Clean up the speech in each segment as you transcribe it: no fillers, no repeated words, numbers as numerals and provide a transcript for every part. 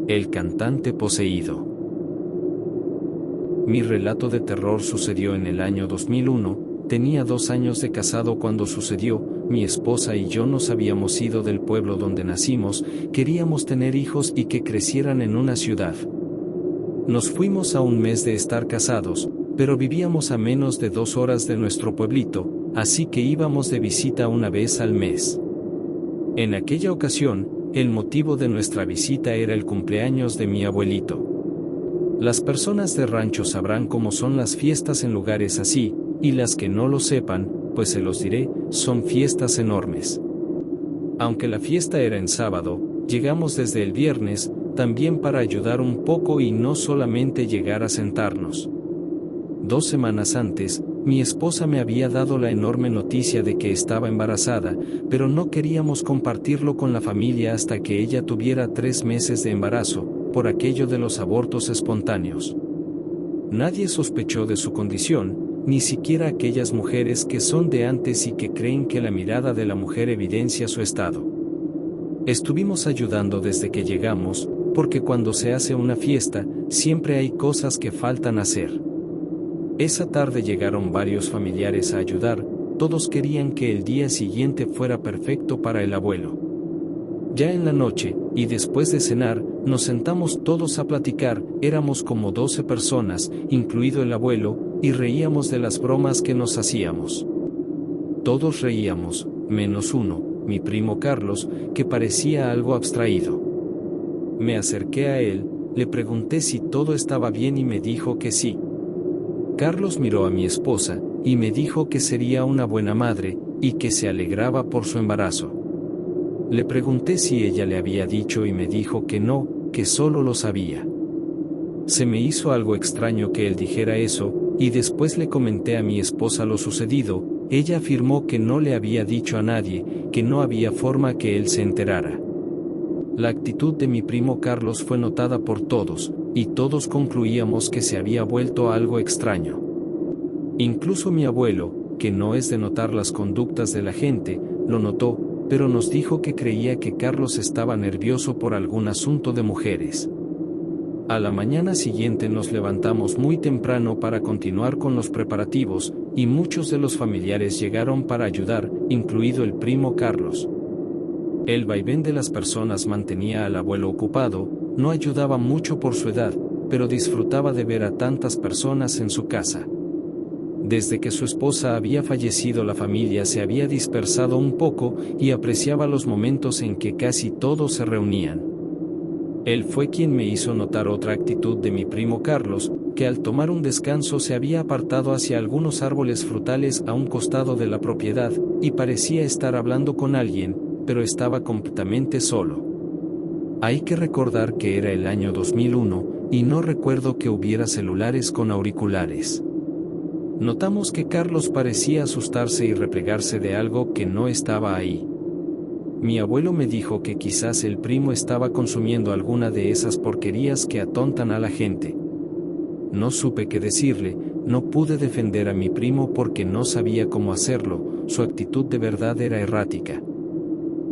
El cantante poseído. Mi relato de terror sucedió en el año 2001, tenía 2 años de casado cuando sucedió, mi esposa y yo nos habíamos ido del pueblo donde nacimos, queríamos tener hijos y que crecieran en una ciudad. Nos fuimos a un mes de estar casados, pero vivíamos a menos de 2 horas de nuestro pueblito, así que íbamos de visita una vez al mes. En aquella ocasión, el motivo de nuestra visita era el cumpleaños de mi abuelito. Las personas de rancho sabrán cómo son las fiestas en lugares así, y las que no lo sepan, pues se los diré, son fiestas enormes. Aunque la fiesta era en sábado, llegamos desde el viernes, también para ayudar un poco y no solamente llegar a sentarnos. 2 semanas antes, mi esposa me había dado la enorme noticia de que estaba embarazada, pero no queríamos compartirlo con la familia hasta que ella tuviera 3 meses de embarazo, por aquello de los abortos espontáneos. Nadie sospechó de su condición, ni siquiera aquellas mujeres que son de antes y que creen que la mirada de la mujer evidencia su estado. Estuvimos ayudando desde que llegamos, porque cuando se hace una fiesta, siempre hay cosas que faltan hacer. Esa tarde llegaron varios familiares a ayudar, todos querían que el día siguiente fuera perfecto para el abuelo. Ya en la noche, y después de cenar, nos sentamos todos a platicar, éramos como 12 personas, incluido el abuelo, y reíamos de las bromas que nos hacíamos. Todos reíamos, menos uno, mi primo Carlos, que parecía algo abstraído. Me acerqué a él, le pregunté si todo estaba bien y me dijo que sí. Carlos miró a mi esposa, y me dijo que sería una buena madre, y que se alegraba por su embarazo. Le pregunté si ella le había dicho y me dijo que no, que solo lo sabía. Se me hizo algo extraño que él dijera eso, y después le comenté a mi esposa lo sucedido, ella afirmó que no le había dicho a nadie, que no había forma que él se enterara. La actitud de mi primo Carlos fue notada por todos, y todos concluíamos que se había vuelto algo extraño. Incluso mi abuelo, que no es de notar las conductas de la gente, lo notó, pero nos dijo que creía que Carlos estaba nervioso por algún asunto de mujeres. A la mañana siguiente nos levantamos muy temprano para continuar con los preparativos, y muchos de los familiares llegaron para ayudar, incluido el primo Carlos. El vaivén de las personas mantenía al abuelo ocupado, no ayudaba mucho por su edad, pero disfrutaba de ver a tantas personas en su casa. Desde que su esposa había fallecido, la familia se había dispersado un poco y apreciaba los momentos en que casi todos se reunían. Él fue quien me hizo notar otra actitud de mi primo Carlos, que al tomar un descanso se había apartado hacia algunos árboles frutales a un costado de la propiedad, y parecía estar hablando con alguien, pero estaba completamente solo. Hay que recordar que era el año 2001, y no recuerdo que hubiera celulares con auriculares. Notamos que Carlos parecía asustarse y replegarse de algo que no estaba ahí. Mi abuelo me dijo que quizás el primo estaba consumiendo alguna de esas porquerías que atontan a la gente. No supe qué decirle, no pude defender a mi primo porque no sabía cómo hacerlo, su actitud de verdad era errática.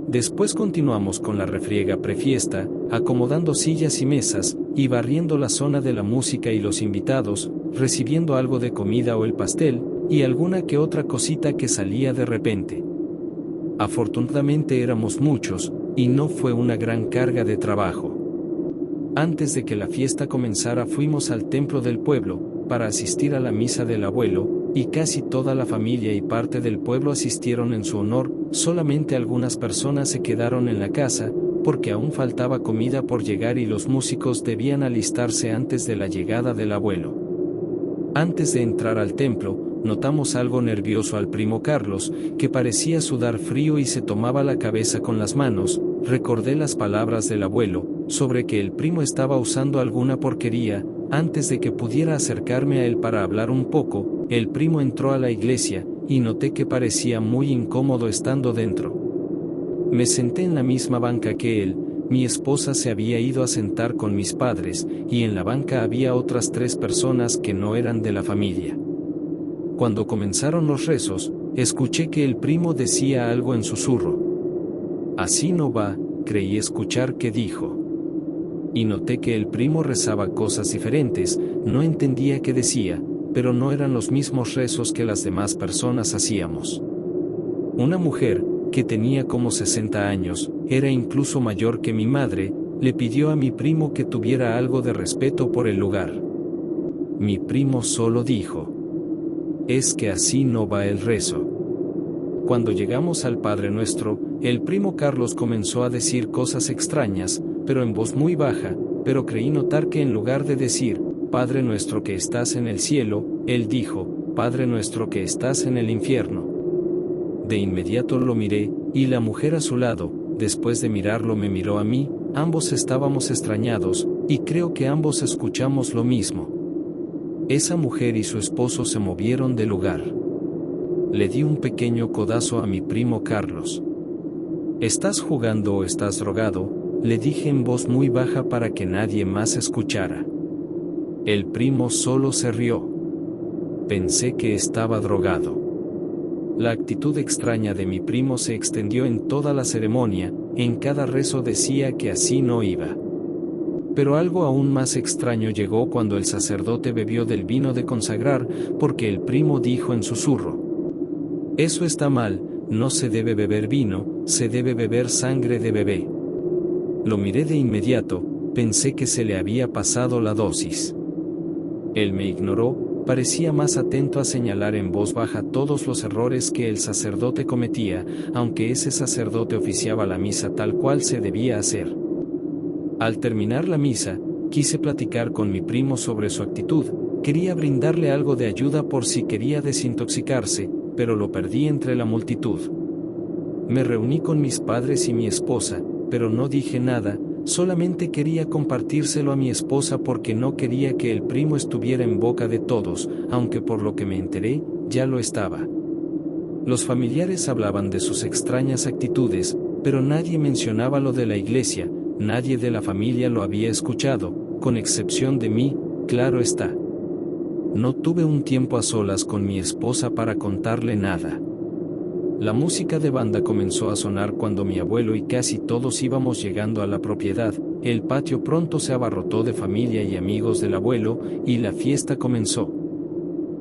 Después continuamos con la refriega prefiesta, acomodando sillas y mesas, y barriendo la zona de la música y los invitados, recibiendo algo de comida o el pastel, y alguna que otra cosita que salía de repente. Afortunadamente éramos muchos, y no fue una gran carga de trabajo. Antes de que la fiesta comenzara fuimos al templo del pueblo, para asistir a la misa del abuelo, y casi toda la familia y parte del pueblo asistieron en su honor, solamente algunas personas se quedaron en la casa, porque aún faltaba comida por llegar y los músicos debían alistarse antes de la llegada del abuelo. Antes de entrar al templo, notamos algo nervioso al primo Carlos, que parecía sudar frío y se tomaba la cabeza con las manos. Recordé las palabras del abuelo, sobre que el primo estaba usando alguna porquería. Antes de que pudiera acercarme a él para hablar un poco, el primo entró a la iglesia, y noté que parecía muy incómodo estando dentro. Me senté en la misma banca que él, mi esposa se había ido a sentar con mis padres, y en la banca había otras 3 personas que no eran de la familia. Cuando comenzaron los rezos, escuché que el primo decía algo en susurro. Así no va, creí escuchar que dijo. Y noté que el primo rezaba cosas diferentes, no entendía qué decía, pero no eran los mismos rezos que las demás personas hacíamos. Una mujer, que tenía como 60 años, era incluso mayor que mi madre, le pidió a mi primo que tuviera algo de respeto por el lugar. Mi primo solo dijo: «Es que así no va el rezo». Cuando llegamos al Padre Nuestro, el primo Carlos comenzó a decir cosas extrañas, pero en voz muy baja, pero creí notar que en lugar de decir, «Padre nuestro que estás en el cielo», él dijo, «Padre nuestro que estás en el infierno». De inmediato lo miré, y la mujer a su lado, después de mirarlo me miró a mí, ambos estábamos extrañados, y creo que ambos escuchamos lo mismo. Esa mujer y su esposo se movieron del lugar. Le di un pequeño codazo a mi primo Carlos. «¿Estás jugando o estás drogado?», le dije en voz muy baja para que nadie más escuchara. El primo solo se rió. Pensé que estaba drogado. La actitud extraña de mi primo se extendió en toda la ceremonia, en cada rezo decía que así no iba. Pero algo aún más extraño llegó cuando el sacerdote bebió del vino de consagrar, porque el primo dijo en susurro: «Eso está mal, no se debe beber vino, se debe beber sangre de bebé». Lo miré de inmediato, pensé que se le había pasado la dosis. Él me ignoró, parecía más atento a señalar en voz baja todos los errores que el sacerdote cometía, aunque ese sacerdote oficiaba la misa tal cual se debía hacer. Al terminar la misa, quise platicar con mi primo sobre su actitud, quería brindarle algo de ayuda por si quería desintoxicarse, pero lo perdí entre la multitud. Me reuní con mis padres y mi esposa, pero no dije nada, solamente quería compartírselo a mi esposa porque no quería que el primo estuviera en boca de todos, aunque por lo que me enteré, ya lo estaba. Los familiares hablaban de sus extrañas actitudes, pero nadie mencionaba lo de la iglesia, nadie de la familia lo había escuchado, con excepción de mí, claro está. No tuve un tiempo a solas con mi esposa para contarle nada. La música de banda comenzó a sonar cuando mi abuelo y casi todos íbamos llegando a la propiedad, el patio pronto se abarrotó de familia y amigos del abuelo, y la fiesta comenzó.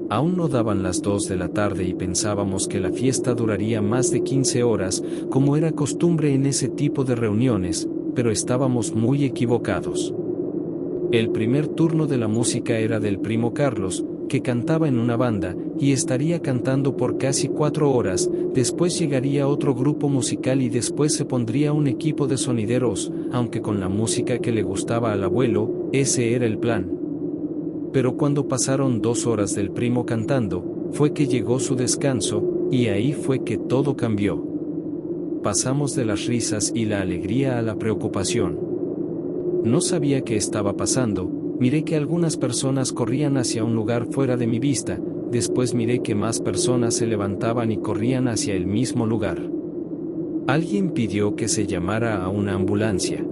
Aún no daban las 2 de la tarde y pensábamos que la fiesta duraría más de 15 horas, como era costumbre en ese tipo de reuniones, pero estábamos muy equivocados. El primer turno de la música era del primo Carlos, que cantaba en una banda, y estaría cantando por casi 4 horas, después llegaría otro grupo musical y después se pondría un equipo de sonideros, aunque con la música que le gustaba al abuelo, ese era el plan. Pero cuando pasaron 2 horas del primo cantando, fue que llegó su descanso, y ahí fue que todo cambió. Pasamos de las risas y la alegría a la preocupación. No sabía qué estaba pasando. Miré que algunas personas corrían hacia un lugar fuera de mi vista, después miré que más personas se levantaban y corrían hacia el mismo lugar. Alguien pidió que se llamara a una ambulancia.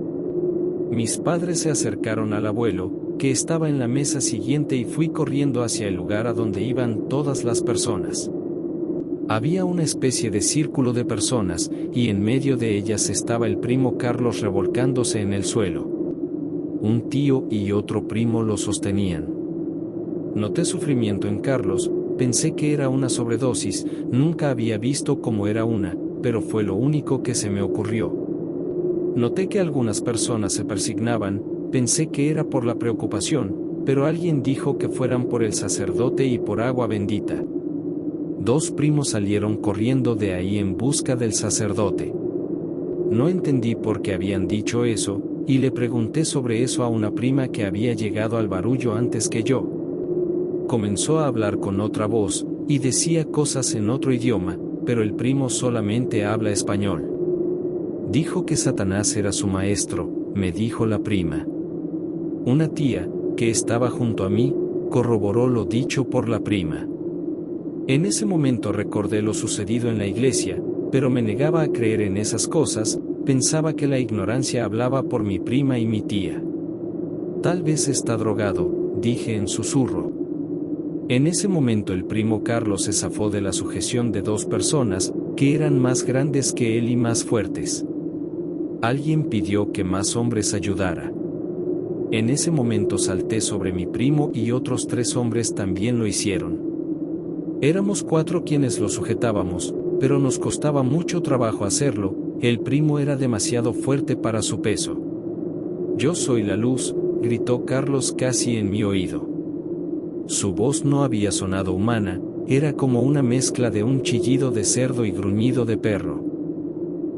Mis padres se acercaron al abuelo, que estaba en la mesa siguiente y fui corriendo hacia el lugar a donde iban todas las personas. Había una especie de círculo de personas, y en medio de ellas estaba el primo Carlos revolcándose en el suelo. Un tío y otro primo lo sostenían. Noté sufrimiento en Carlos, pensé que era una sobredosis, nunca había visto cómo era una, pero fue lo único que se me ocurrió. Noté que algunas personas se persignaban, pensé que era por la preocupación, pero alguien dijo que fueran por el sacerdote y por agua bendita. 2 primos salieron corriendo de ahí en busca del sacerdote. No entendí por qué habían dicho eso, y le pregunté sobre eso a una prima que había llegado al barullo antes que yo. Comenzó a hablar con otra voz, y decía cosas en otro idioma, pero el primo solamente habla español. Dijo que Satanás era su maestro, me dijo la prima. Una tía, que estaba junto a mí, corroboró lo dicho por la prima. En ese momento recordé lo sucedido en la iglesia, pero me negaba a creer en esas cosas, pensaba que la ignorancia hablaba por mi prima y mi tía. Tal vez está drogado, dije en susurro. En ese momento el primo Carlos se zafó de la sujeción de 2 personas, que eran más grandes que él y más fuertes. Alguien pidió que más hombres ayudara. En ese momento salté sobre mi primo y otros 3 hombres también lo hicieron. Éramos 4 quienes lo sujetábamos, pero nos costaba mucho trabajo hacerlo, el primo era demasiado fuerte para su peso. «Yo soy la luz», gritó Carlos casi en mi oído. Su voz no había sonado humana, era como una mezcla de un chillido de cerdo y gruñido de perro.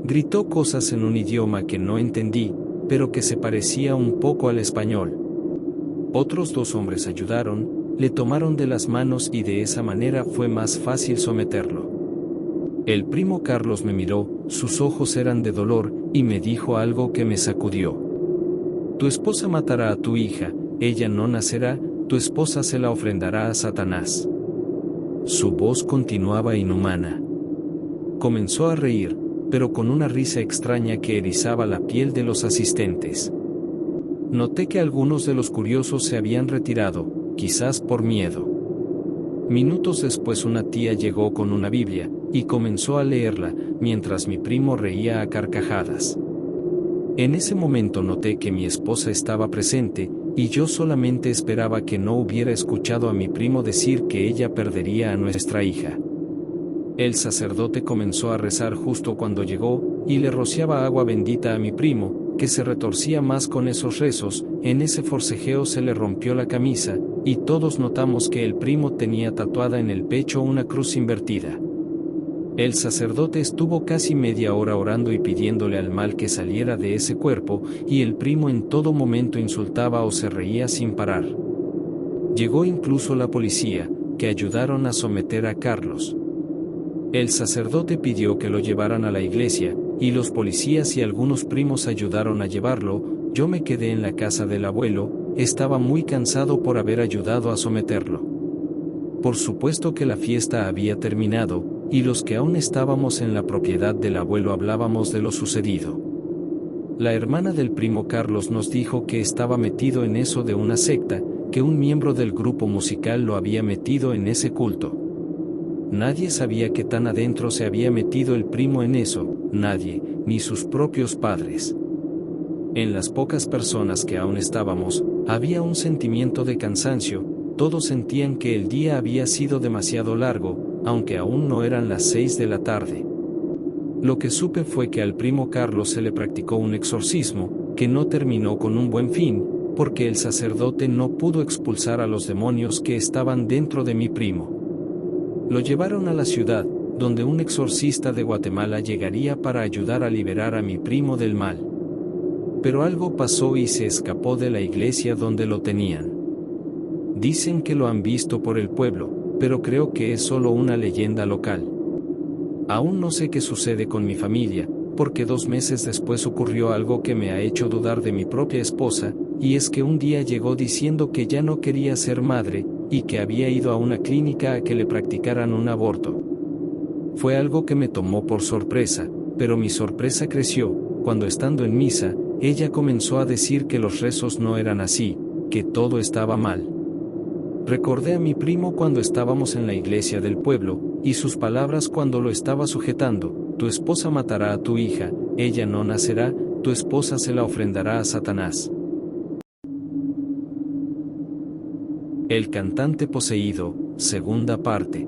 Gritó cosas en un idioma que no entendí, pero que se parecía un poco al español. Otros 2 hombres ayudaron, le tomaron de las manos y de esa manera fue más fácil someterlo. El primo Carlos me miró, sus ojos eran de dolor, y me dijo algo que me sacudió. «Tu esposa matará a tu hija, ella no nacerá, tu esposa se la ofrendará a Satanás». Su voz continuaba inhumana. Comenzó a reír, pero con una risa extraña que erizaba la piel de los asistentes. Noté que algunos de los curiosos se habían retirado, quizás por miedo. Minutos después una tía llegó con una Biblia, y comenzó a leerla, mientras mi primo reía a carcajadas. En ese momento noté que mi esposa estaba presente, y yo solamente esperaba que no hubiera escuchado a mi primo decir que ella perdería a nuestra hija. El sacerdote comenzó a rezar justo cuando llegó, y le rociaba agua bendita a mi primo, que se retorcía más con esos rezos. En ese forcejeo se le rompió la camisa, y todos notamos que el primo tenía tatuada en el pecho una cruz invertida. El sacerdote estuvo casi media hora orando y pidiéndole al mal que saliera de ese cuerpo, y el primo en todo momento insultaba o se reía sin parar. Llegó incluso la policía, que ayudaron a someter a Carlos. El sacerdote pidió que lo llevaran a la iglesia, y los policías y algunos primos ayudaron a llevarlo. Yo me quedé en la casa del abuelo, estaba muy cansado por haber ayudado a someterlo. Por supuesto que la fiesta había terminado, y los que aún estábamos en la propiedad del abuelo hablábamos de lo sucedido. La hermana del primo Carlos nos dijo que estaba metido en eso de una secta, que un miembro del grupo musical lo había metido en ese culto. Nadie sabía qué tan adentro se había metido el primo en eso, nadie, ni sus propios padres. En las pocas personas que aún estábamos, había un sentimiento de cansancio, todos sentían que el día había sido demasiado largo, aunque aún no eran las 6 de la tarde. Lo que supe fue que al primo Carlos se le practicó un exorcismo, que no terminó con un buen fin, porque el sacerdote no pudo expulsar a los demonios que estaban dentro de mi primo. Lo llevaron a la ciudad, donde un exorcista de Guatemala llegaría para ayudar a liberar a mi primo del mal. Pero algo pasó y se escapó de la iglesia donde lo tenían. Dicen que lo han visto por el pueblo, pero creo que es solo una leyenda local. Aún no sé qué sucede con mi familia, porque 2 meses después ocurrió algo que me ha hecho dudar de mi propia esposa, y es que un día llegó diciendo que ya no quería ser madre, y que había ido a una clínica a que le practicaran un aborto. Fue algo que me tomó por sorpresa, pero mi sorpresa creció, cuando estando en misa, ella comenzó a decir que los rezos no eran así, que todo estaba mal. Recordé a mi primo cuando estábamos en la iglesia del pueblo, y sus palabras cuando lo estaba sujetando: tu esposa matará a tu hija, ella no nacerá, tu esposa se la ofrendará a Satanás. El cantante poseído, segunda parte.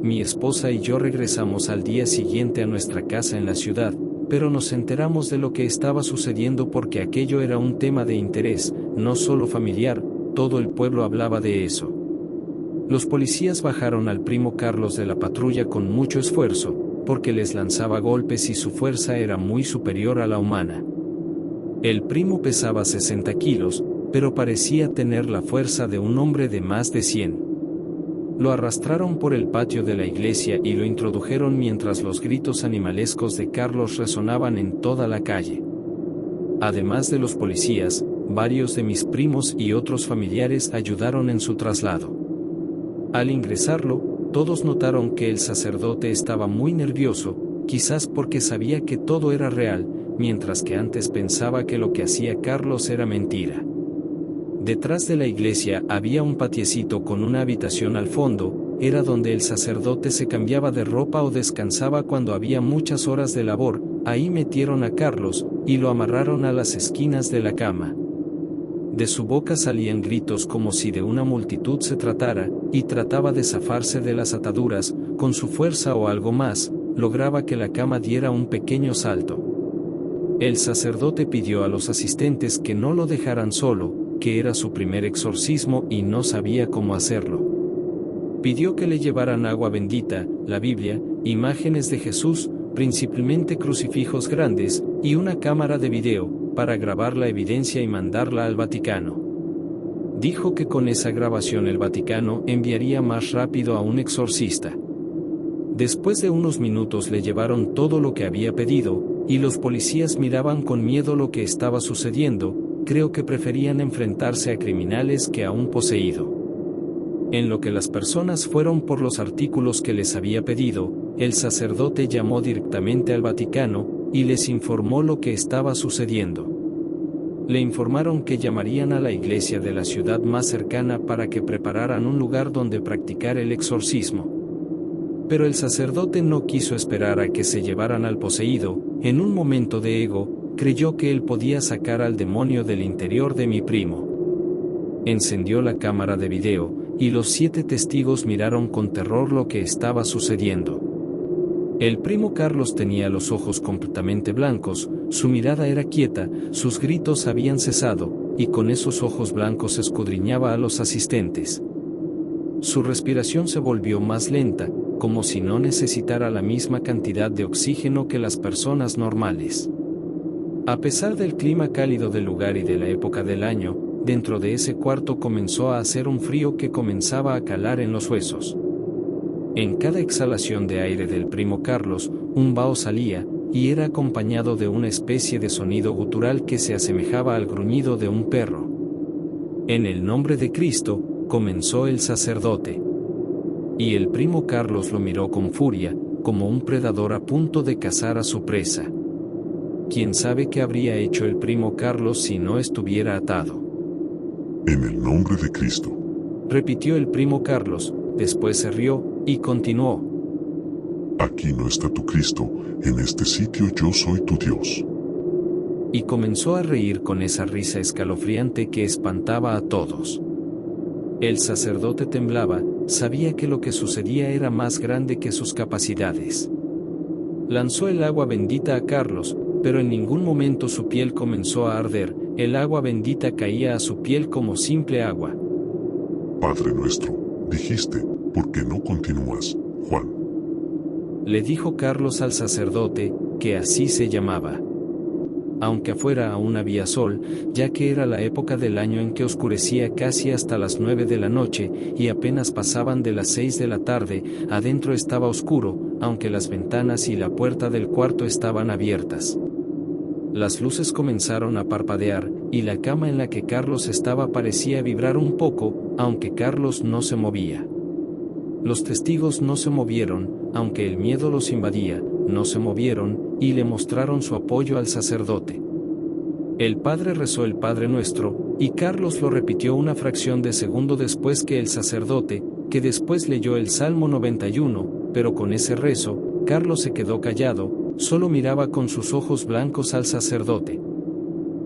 Mi esposa y yo regresamos al día siguiente a nuestra casa en la ciudad, pero nos enteramos de lo que estaba sucediendo porque aquello era un tema de interés, no solo familiar, todo el pueblo hablaba de eso. Los policías bajaron al primo Carlos de la patrulla con mucho esfuerzo, porque les lanzaba golpes y su fuerza era muy superior a la humana. El primo pesaba 60 kilos, pero parecía tener la fuerza de un hombre de más de 100. Lo arrastraron por el patio de la iglesia y lo introdujeron mientras los gritos animalescos de Carlos resonaban en toda la calle. Además de los policías, varios de mis primos y otros familiares ayudaron en su traslado. Al ingresarlo, todos notaron que el sacerdote estaba muy nervioso, quizás porque sabía que todo era real, mientras que antes pensaba que lo que hacía Carlos era mentira. Detrás de la iglesia había un patiecito con una habitación al fondo, era donde el sacerdote se cambiaba de ropa o descansaba cuando había muchas horas de labor, Ahí metieron a Carlos, y lo amarraron a las esquinas de la cama. De su boca salían gritos como si de una multitud se tratara, y trataba de zafarse de las ataduras, con su fuerza o algo más, lograba que la cama diera un pequeño salto. El sacerdote pidió a los asistentes que no lo dejaran solo, que era su primer exorcismo y no sabía cómo hacerlo. Pidió que le llevaran agua bendita, la Biblia, imágenes de Jesús, principalmente crucifijos grandes, y una cámara de video, para grabar la evidencia y mandarla al Vaticano. Dijo que con esa grabación el Vaticano enviaría más rápido a un exorcista. Después de unos minutos le llevaron todo lo que había pedido, y los policías miraban con miedo lo que estaba sucediendo, creo que preferían enfrentarse a criminales que a un poseído. En lo que las personas fueron por los artículos que les había pedido, el sacerdote llamó directamente al Vaticano, y les informó lo que estaba sucediendo. Le informaron que llamarían a la iglesia de la ciudad más cercana para que prepararan un lugar donde practicar el exorcismo. Pero el sacerdote no quiso esperar a que se llevaran al poseído. En un momento de ego, creyó que él podía sacar al demonio del interior de mi primo. Encendió la cámara de video, y los 7 testigos miraron con terror lo que estaba sucediendo. El primo Carlos tenía los ojos completamente blancos, su mirada era quieta, sus gritos habían cesado, y con esos ojos blancos escudriñaba a los asistentes. Su respiración se volvió más lenta, como si no necesitara la misma cantidad de oxígeno que las personas normales. A pesar del clima cálido del lugar y de la época del año, dentro de ese cuarto comenzó a hacer un frío que comenzaba a calar en los huesos. En cada exhalación de aire del primo Carlos, un vaho salía, y era acompañado de una especie de sonido gutural que se asemejaba al gruñido de un perro. En el nombre de Cristo, comenzó el sacerdote. Y el primo Carlos lo miró con furia, como un predador a punto de cazar a su presa. ¿Quién sabe qué habría hecho el primo Carlos si no estuviera atado? En el nombre de Cristo, repitió el primo Carlos, después se rió, y continuó. Aquí no está tu Cristo, en este sitio yo soy tu Dios. Y comenzó a reír con esa risa escalofriante que espantaba a todos. El sacerdote temblaba, sabía que lo que sucedía era más grande que sus capacidades. Lanzó el agua bendita a Carlos, pero en ningún momento su piel comenzó a arder, el agua bendita caía a su piel como simple agua. Padre nuestro, dijiste, ¿por qué no continúas, Juan? Le dijo Carlos al sacerdote, que así se llamaba. Aunque afuera aún había sol, ya que era la época del año en que oscurecía casi hasta las 9 de la noche, y apenas pasaban de las 6 de la tarde, adentro estaba oscuro, aunque las ventanas y la puerta del cuarto estaban abiertas. Las luces comenzaron a parpadear, y la cama en la que Carlos estaba parecía vibrar un poco, aunque Carlos no se movía. Los testigos no se movieron, aunque el miedo los invadía, no se movieron, y le mostraron su apoyo al sacerdote. El padre rezó el Padre Nuestro, y Carlos lo repitió una fracción de segundo después que el sacerdote, que después leyó el Salmo 91, pero con ese rezo, Carlos se quedó callado, solo miraba con sus ojos blancos al sacerdote.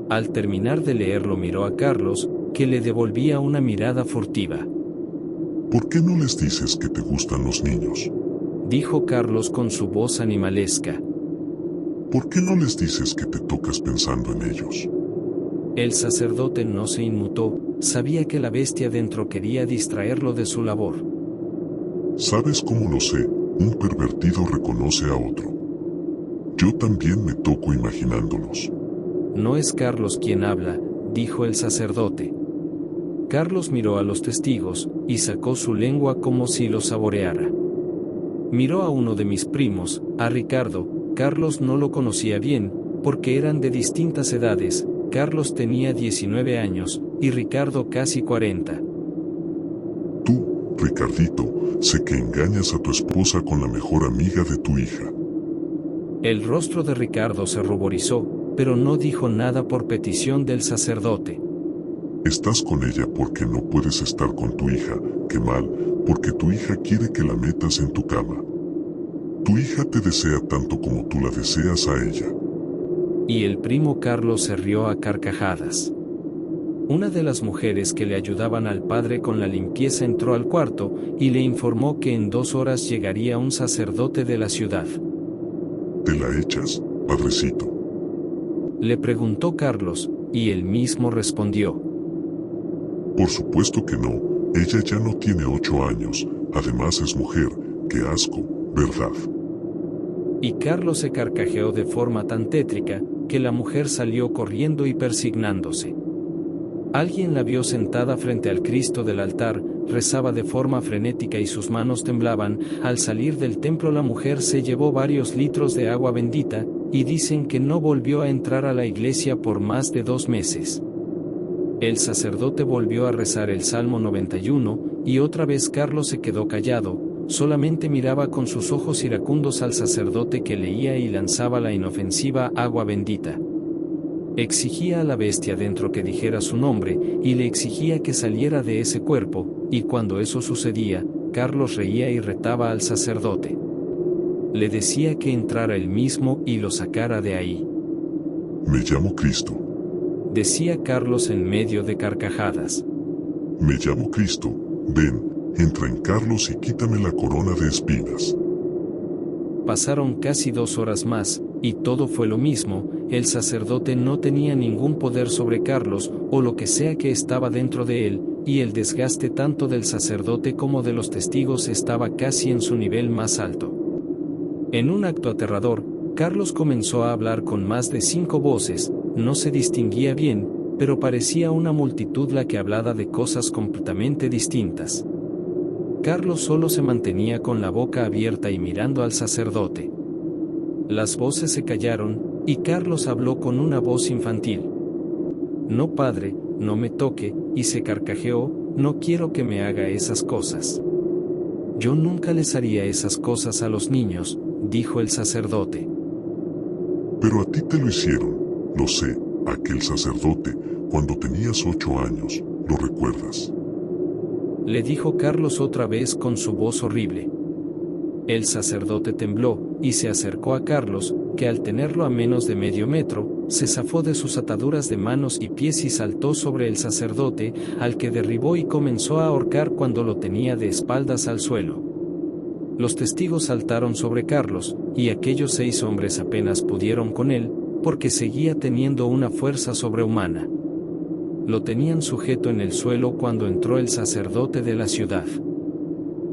Al terminar de leerlo miró a Carlos, que le devolvía una mirada furtiva. ¿Por qué no les dices que te gustan los niños? Dijo Carlos con su voz animalesca. ¿Por qué no les dices que te tocas pensando en ellos? El sacerdote no se inmutó, sabía que la bestia dentro quería distraerlo de su labor. ¿Sabes cómo lo sé? Un pervertido reconoce a otro. Yo también me toco imaginándolos. No es Carlos quien habla, dijo el sacerdote. Carlos miró a los testigos, y sacó su lengua como si lo saboreara. Miró a uno de mis primos, a Ricardo. Carlos no lo conocía bien, porque eran de distintas edades. Carlos tenía 19 años, y Ricardo casi 40. Tú, Ricardito, sé que engañas a tu esposa con la mejor amiga de tu hija. El rostro de Ricardo se ruborizó, pero no dijo nada por petición del sacerdote. Estás con ella porque no puedes estar con tu hija, qué mal, porque tu hija quiere que la metas en tu cama. Tu hija te desea tanto como tú la deseas a ella. Y el primo Carlos se rió a carcajadas. Una de las mujeres que le ayudaban al padre con la limpieza entró al cuarto y le informó que en 2 horas llegaría un sacerdote de la ciudad. ¿Te la echas, padrecito? Le preguntó Carlos, y él mismo respondió. Por supuesto que no, ella ya no tiene 8 años, además es mujer, qué asco, ¿verdad? Y Carlos se carcajeó de forma tan tétrica, que la mujer salió corriendo y persignándose. Alguien la vio sentada frente al Cristo del altar, rezaba de forma frenética y sus manos temblaban. Al salir del templo la mujer se llevó varios litros de agua bendita, y dicen que no volvió a entrar a la iglesia por más de 2 meses. El sacerdote volvió a rezar el Salmo 91, y otra vez Carlos se quedó callado, solamente miraba con sus ojos iracundos al sacerdote que leía y lanzaba la inofensiva agua bendita. Exigía a la bestia dentro que dijera su nombre, y le exigía que saliera de ese cuerpo, y cuando eso sucedía, Carlos reía y retaba al sacerdote. Le decía que entrara él mismo y lo sacara de ahí. Me llamo Cristo. Decía Carlos en medio de carcajadas. Me llamo Cristo, ven, entra en Carlos y quítame la corona de espinas. Pasaron casi 2 horas más, y todo fue lo mismo. El sacerdote no tenía ningún poder sobre Carlos, o lo que sea que estaba dentro de él, y el desgaste tanto del sacerdote como de los testigos estaba casi en su nivel más alto. En un acto aterrador, Carlos comenzó a hablar con más de 5 voces, no se distinguía bien, pero parecía una multitud la que hablaba de cosas completamente distintas. Carlos solo se mantenía con la boca abierta y mirando al sacerdote. Las voces se callaron, y Carlos habló con una voz infantil. No, padre, no me toque, y se carcajeó, no quiero que me haga esas cosas. Yo nunca les haría esas cosas a los niños, dijo el sacerdote. Pero a ti te lo hicieron, lo sé, aquel sacerdote, cuando tenías 8 años, ¿lo recuerdas? Le dijo Carlos otra vez con su voz horrible. El sacerdote tembló, y se acercó a Carlos, que al tenerlo a menos de medio metro, se zafó de sus ataduras de manos y pies y saltó sobre el sacerdote, al que derribó y comenzó a ahorcar cuando lo tenía de espaldas al suelo. Los testigos saltaron sobre Carlos, y aquellos 6 hombres apenas pudieron con él, porque seguía teniendo una fuerza sobrehumana. Lo tenían sujeto en el suelo cuando entró el sacerdote de la ciudad.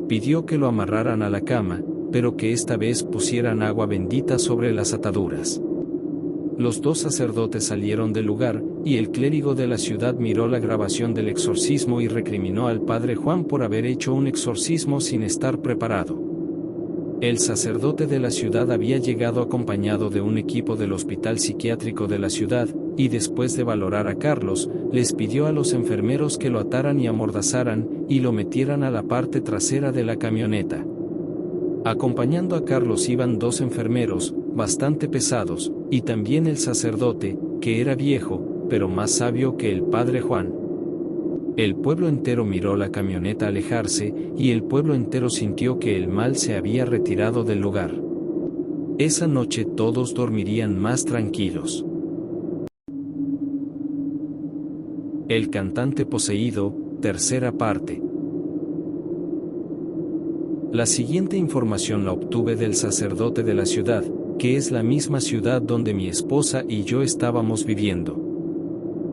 Pidió que lo amarraran a la cama, pero que esta vez pusieran agua bendita sobre las ataduras. Los 2 sacerdotes salieron del lugar, y el clérigo de la ciudad miró la grabación del exorcismo y recriminó al padre Juan por haber hecho un exorcismo sin estar preparado. El sacerdote de la ciudad había llegado acompañado de un equipo del hospital psiquiátrico de la ciudad, y después de valorar a Carlos, les pidió a los enfermeros que lo ataran y amordazaran, y lo metieran a la parte trasera de la camioneta. Acompañando a Carlos iban 2 enfermeros, bastante pesados, y también el sacerdote, que era viejo, pero más sabio que el padre Juan. El pueblo entero miró la camioneta alejarse, y el pueblo entero sintió que el mal se había retirado del lugar. Esa noche todos dormirían más tranquilos. El cantante poseído, tercera parte. La siguiente información la obtuve del sacerdote de la ciudad, que es la misma ciudad donde mi esposa y yo estábamos viviendo.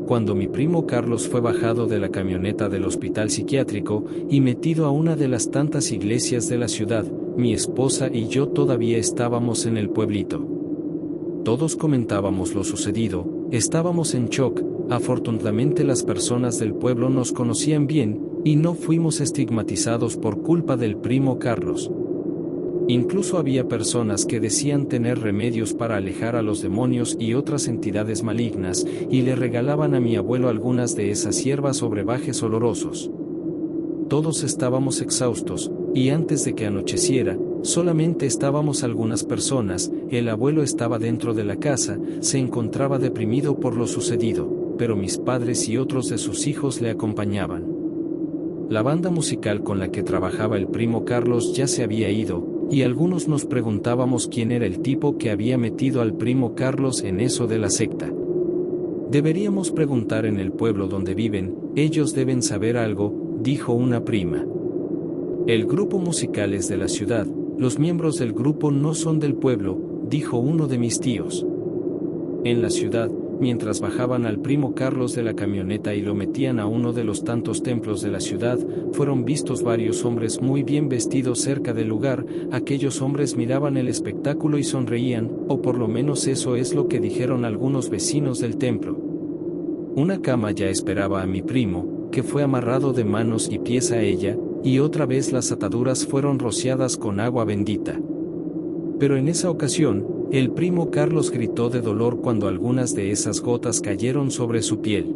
Cuando mi primo Carlos fue bajado de la camioneta del hospital psiquiátrico y metido a una de las tantas iglesias de la ciudad, mi esposa y yo todavía estábamos en el pueblito. Todos comentábamos lo sucedido, estábamos en shock. Afortunadamente las personas del pueblo nos conocían bien, y no fuimos estigmatizados por culpa del primo Carlos. Incluso había personas que decían tener remedios para alejar a los demonios y otras entidades malignas, y le regalaban a mi abuelo algunas de esas hierbas o brebajes olorosos. Todos estábamos exhaustos, y antes de que anocheciera, solamente estábamos algunas personas. El abuelo estaba dentro de la casa, se encontraba deprimido por lo sucedido, pero mis padres y otros de sus hijos le acompañaban. La banda musical con la que trabajaba el primo Carlos ya se había ido, y algunos nos preguntábamos quién era el tipo que había metido al primo Carlos en eso de la secta. Deberíamos preguntar en el pueblo donde viven, ellos deben saber algo, dijo una prima. El grupo musical es de la ciudad, los miembros del grupo no son del pueblo, dijo uno de mis tíos. En la ciudad, mientras bajaban al primo Carlos de la camioneta y lo metían a uno de los tantos templos de la ciudad, fueron vistos varios hombres muy bien vestidos cerca del lugar. Aquellos hombres miraban el espectáculo y sonreían, o por lo menos eso es lo que dijeron algunos vecinos del templo. Una cama ya esperaba a mi primo, que fue amarrado de manos y pies a ella, y otra vez las ataduras fueron rociadas con agua bendita. Pero en esa ocasión, el primo Carlos gritó de dolor cuando algunas de esas gotas cayeron sobre su piel.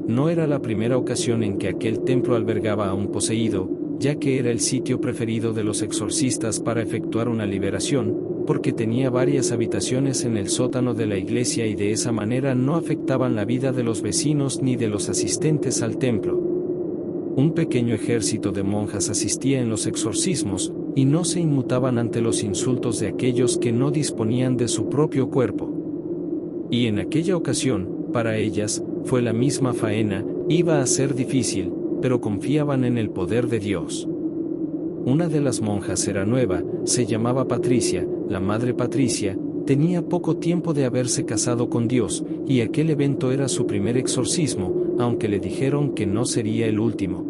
No era la primera ocasión en que aquel templo albergaba a un poseído, ya que era el sitio preferido de los exorcistas para efectuar una liberación, porque tenía varias habitaciones en el sótano de la iglesia y de esa manera no afectaban la vida de los vecinos ni de los asistentes al templo. Un pequeño ejército de monjas asistía en los exorcismos, y no se inmutaban ante los insultos de aquellos que no disponían de su propio cuerpo. Y en aquella ocasión, para ellas, fue la misma faena, iba a ser difícil, pero confiaban en el poder de Dios. Una de las monjas era nueva, se llamaba Patricia, la madre Patricia, tenía poco tiempo de haberse casado con Dios, y aquel evento era su primer exorcismo, aunque le dijeron que no sería el último.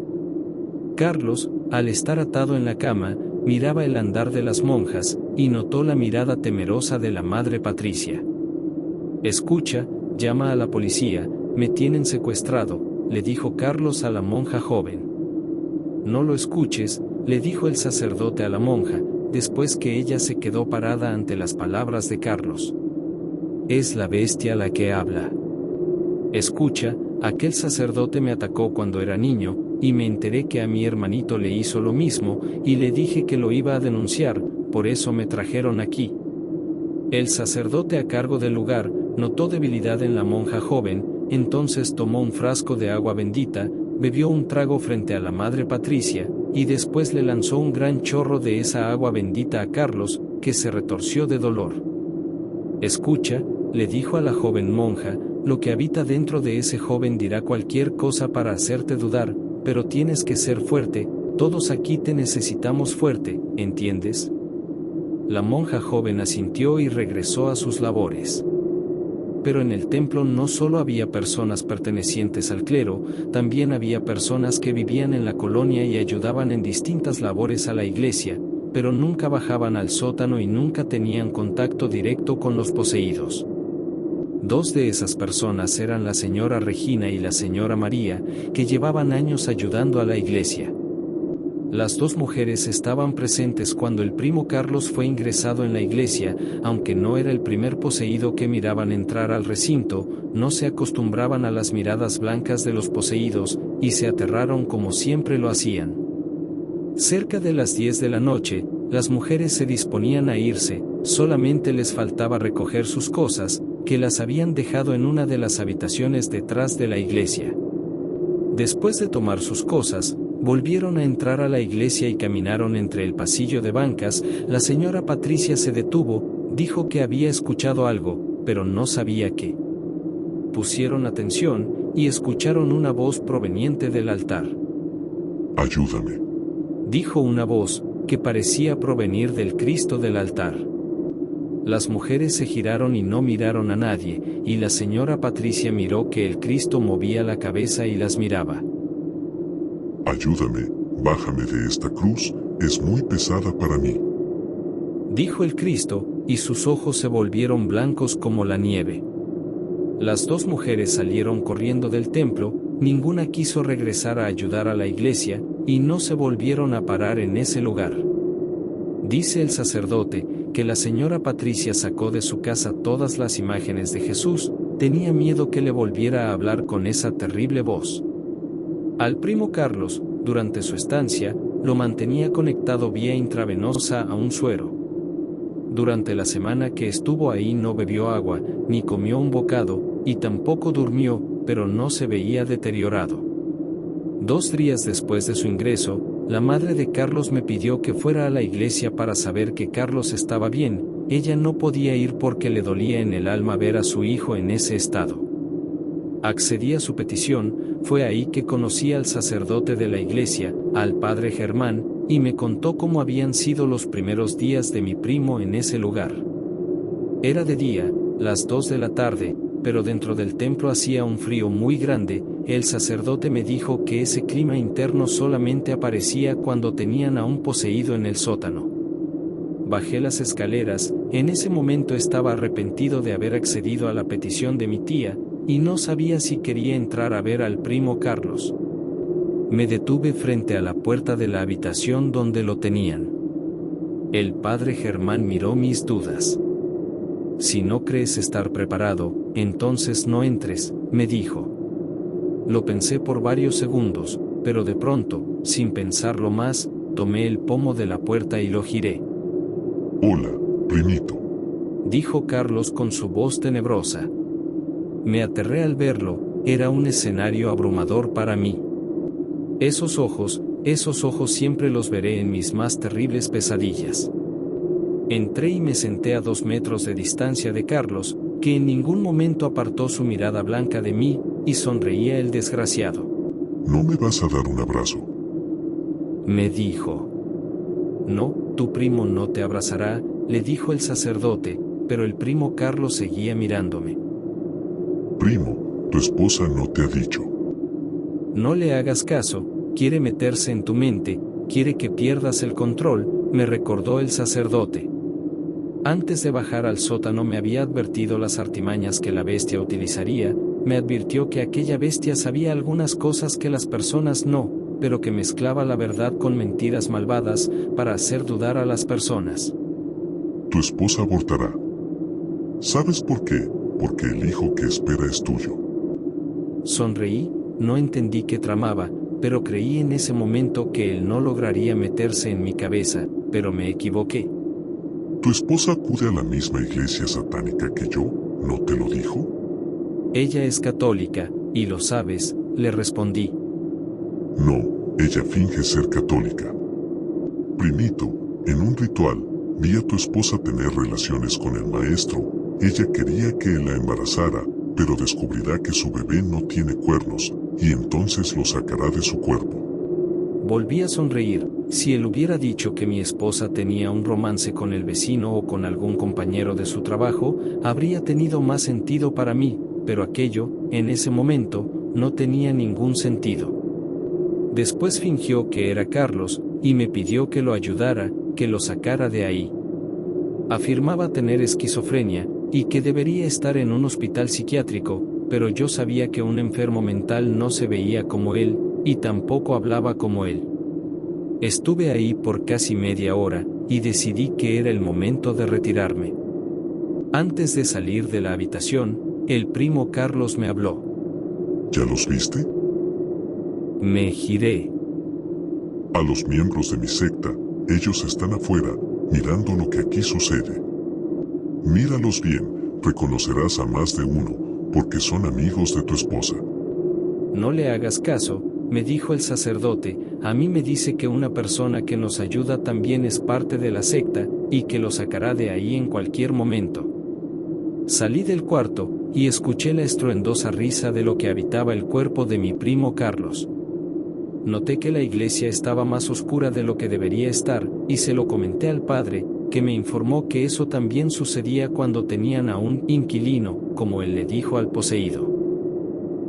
Carlos, al estar atado en la cama, miraba el andar de las monjas, y notó la mirada temerosa de la madre Patricia. «Escucha, llama a la policía, me tienen secuestrado», le dijo Carlos a la monja joven. «No lo escuches», le dijo el sacerdote a la monja, después que ella se quedó parada ante las palabras de Carlos. «Es la bestia la que habla. Escucha, aquel sacerdote me atacó cuando era niño, y me enteré que a mi hermanito le hizo lo mismo, y le dije que lo iba a denunciar, por eso me trajeron aquí». El sacerdote a cargo del lugar notó debilidad en la monja joven, entonces tomó un frasco de agua bendita, bebió un trago frente a la madre Patricia, y después le lanzó un gran chorro de esa agua bendita a Carlos, que se retorció de dolor. «Escucha», le dijo a la joven monja, «lo que habita dentro de ese joven dirá cualquier cosa para hacerte dudar, pero tienes que ser fuerte, todos aquí te necesitamos fuerte, ¿entiendes?». La monja joven asintió y regresó a sus labores. Pero en el templo no solo había personas pertenecientes al clero, también había personas que vivían en la colonia y ayudaban en distintas labores a la iglesia, pero nunca bajaban al sótano y nunca tenían contacto directo con los poseídos. Dos de esas personas eran la señora Regina y la señora María, que llevaban años ayudando a la iglesia. Las dos mujeres estaban presentes cuando el primo Carlos fue ingresado en la iglesia, aunque no era el primer poseído que miraban entrar al recinto, no se acostumbraban a las miradas blancas de los poseídos, y se aterraron como siempre lo hacían. Cerca de las 10 de la noche, las mujeres se disponían a irse, solamente les faltaba recoger sus cosas, que las habían dejado en una de las habitaciones detrás de la iglesia. Después de tomar sus cosas, volvieron a entrar a la iglesia y caminaron entre el pasillo de bancas. La señora Patricia se detuvo, dijo que había escuchado algo, pero no sabía qué. Pusieron atención, y escucharon una voz proveniente del altar. «Ayúdame», dijo una voz, que parecía provenir del Cristo del altar. Las mujeres se giraron y no miraron a nadie, y la señora Patricia miró que el Cristo movía la cabeza y las miraba. «Ayúdame, bájame de esta cruz, es muy pesada para mí», dijo el Cristo, y sus ojos se volvieron blancos como la nieve. Las dos mujeres salieron corriendo del templo, ninguna quiso regresar a ayudar a la iglesia, y no se volvieron a parar en ese lugar. Dice el sacerdote, que la señora Patricia sacó de su casa todas las imágenes de Jesús, tenía miedo que le volviera a hablar con esa terrible voz. Al primo Carlos, durante su estancia, lo mantenía conectado vía intravenosa a un suero. Durante la semana que estuvo ahí no bebió agua, ni comió un bocado, y tampoco durmió, pero no se veía deteriorado. 2 días después de su ingreso, La madre de Carlos me pidió que fuera a la iglesia para saber que Carlos estaba bien. Ella no podía ir porque le dolía en el alma ver a su hijo en ese estado. Accedí a su petición. Fue ahí que conocí al sacerdote de la iglesia, al padre Germán, y me contó cómo habían sido los primeros días de mi primo en ese lugar. Era de día, las 2 de la tarde, pero dentro del templo hacía un frío muy grande. El sacerdote me dijo que ese clima interno solamente aparecía cuando tenían a un poseído en el sótano. Bajé las escaleras. En ese momento estaba arrepentido de haber accedido a la petición de mi tía, y no sabía si quería entrar a ver al primo Carlos. Me detuve frente a la puerta de la habitación donde lo tenían. El padre Germán miró mis dudas. Si no crees estar preparado, entonces no entres, me dijo. Lo pensé por varios segundos, pero de pronto, sin pensarlo más, tomé el pomo de la puerta y lo giré. Hola, primito, dijo Carlos con su voz tenebrosa. Me aterré al verlo. Era un escenario abrumador para mí. Esos ojos siempre los veré en mis más terribles pesadillas. Entré y me senté a 2 metros de distancia de Carlos, que en ningún momento apartó su mirada blanca de mí, y sonreía el desgraciado. ¿No me vas a dar un abrazo?, me dijo. No, tu primo no te abrazará, le dijo el sacerdote, pero el primo Carlos seguía mirándome. Primo, tu esposa no te ha dicho. No le hagas caso, quiere meterse en tu mente, quiere que pierdas el control, me recordó el sacerdote. Antes de bajar al sótano me había advertido las artimañas que la bestia utilizaría. Me advirtió que aquella bestia sabía algunas cosas que las personas no, pero que mezclaba la verdad con mentiras malvadas, para hacer dudar a las personas. Tu esposa abortará. ¿Sabes por qué? Porque el hijo que espera es tuyo. Sonreí, no entendí qué tramaba, pero creí en ese momento que él no lograría meterse en mi cabeza, pero me equivoqué. ¿Tu esposa acude a la misma iglesia satánica que yo? ¿No te lo dijo? Ella es católica, y lo sabes, le respondí. No, ella finge ser católica. Primito, en un ritual, vi a tu esposa tener relaciones con el maestro. Ella quería que él la embarazara, pero descubrirá que su bebé no tiene cuernos, y entonces lo sacará de su cuerpo. Volví a sonreír. Si él hubiera dicho que mi esposa tenía un romance con el vecino o con algún compañero de su trabajo, habría tenido más sentido para mí, pero aquello, en ese momento, no tenía ningún sentido. Después fingió que era Carlos, y me pidió que lo ayudara, que lo sacara de ahí. Afirmaba tener esquizofrenia, y que debería estar en un hospital psiquiátrico, pero yo sabía que un enfermo mental no se veía como él, y tampoco hablaba como él. Estuve ahí por casi media hora, y decidí que era el momento de retirarme. Antes de salir de la habitación, el primo Carlos me habló. ¿Ya los viste? Me giré. A los miembros de mi secta, ellos están afuera, mirando lo que aquí sucede. Míralos bien, reconocerás a más de uno, porque son amigos de tu esposa. No le hagas caso, me dijo el sacerdote. A mí me dice que una persona que nos ayuda también es parte de la secta, y que lo sacará de ahí en cualquier momento. Salí del cuarto, y escuché la estruendosa risa de lo que habitaba el cuerpo de mi primo Carlos. Noté que la iglesia estaba más oscura de lo que debería estar, y se lo comenté al padre, que me informó que eso también sucedía cuando tenían a un inquilino, como él le dijo al poseído.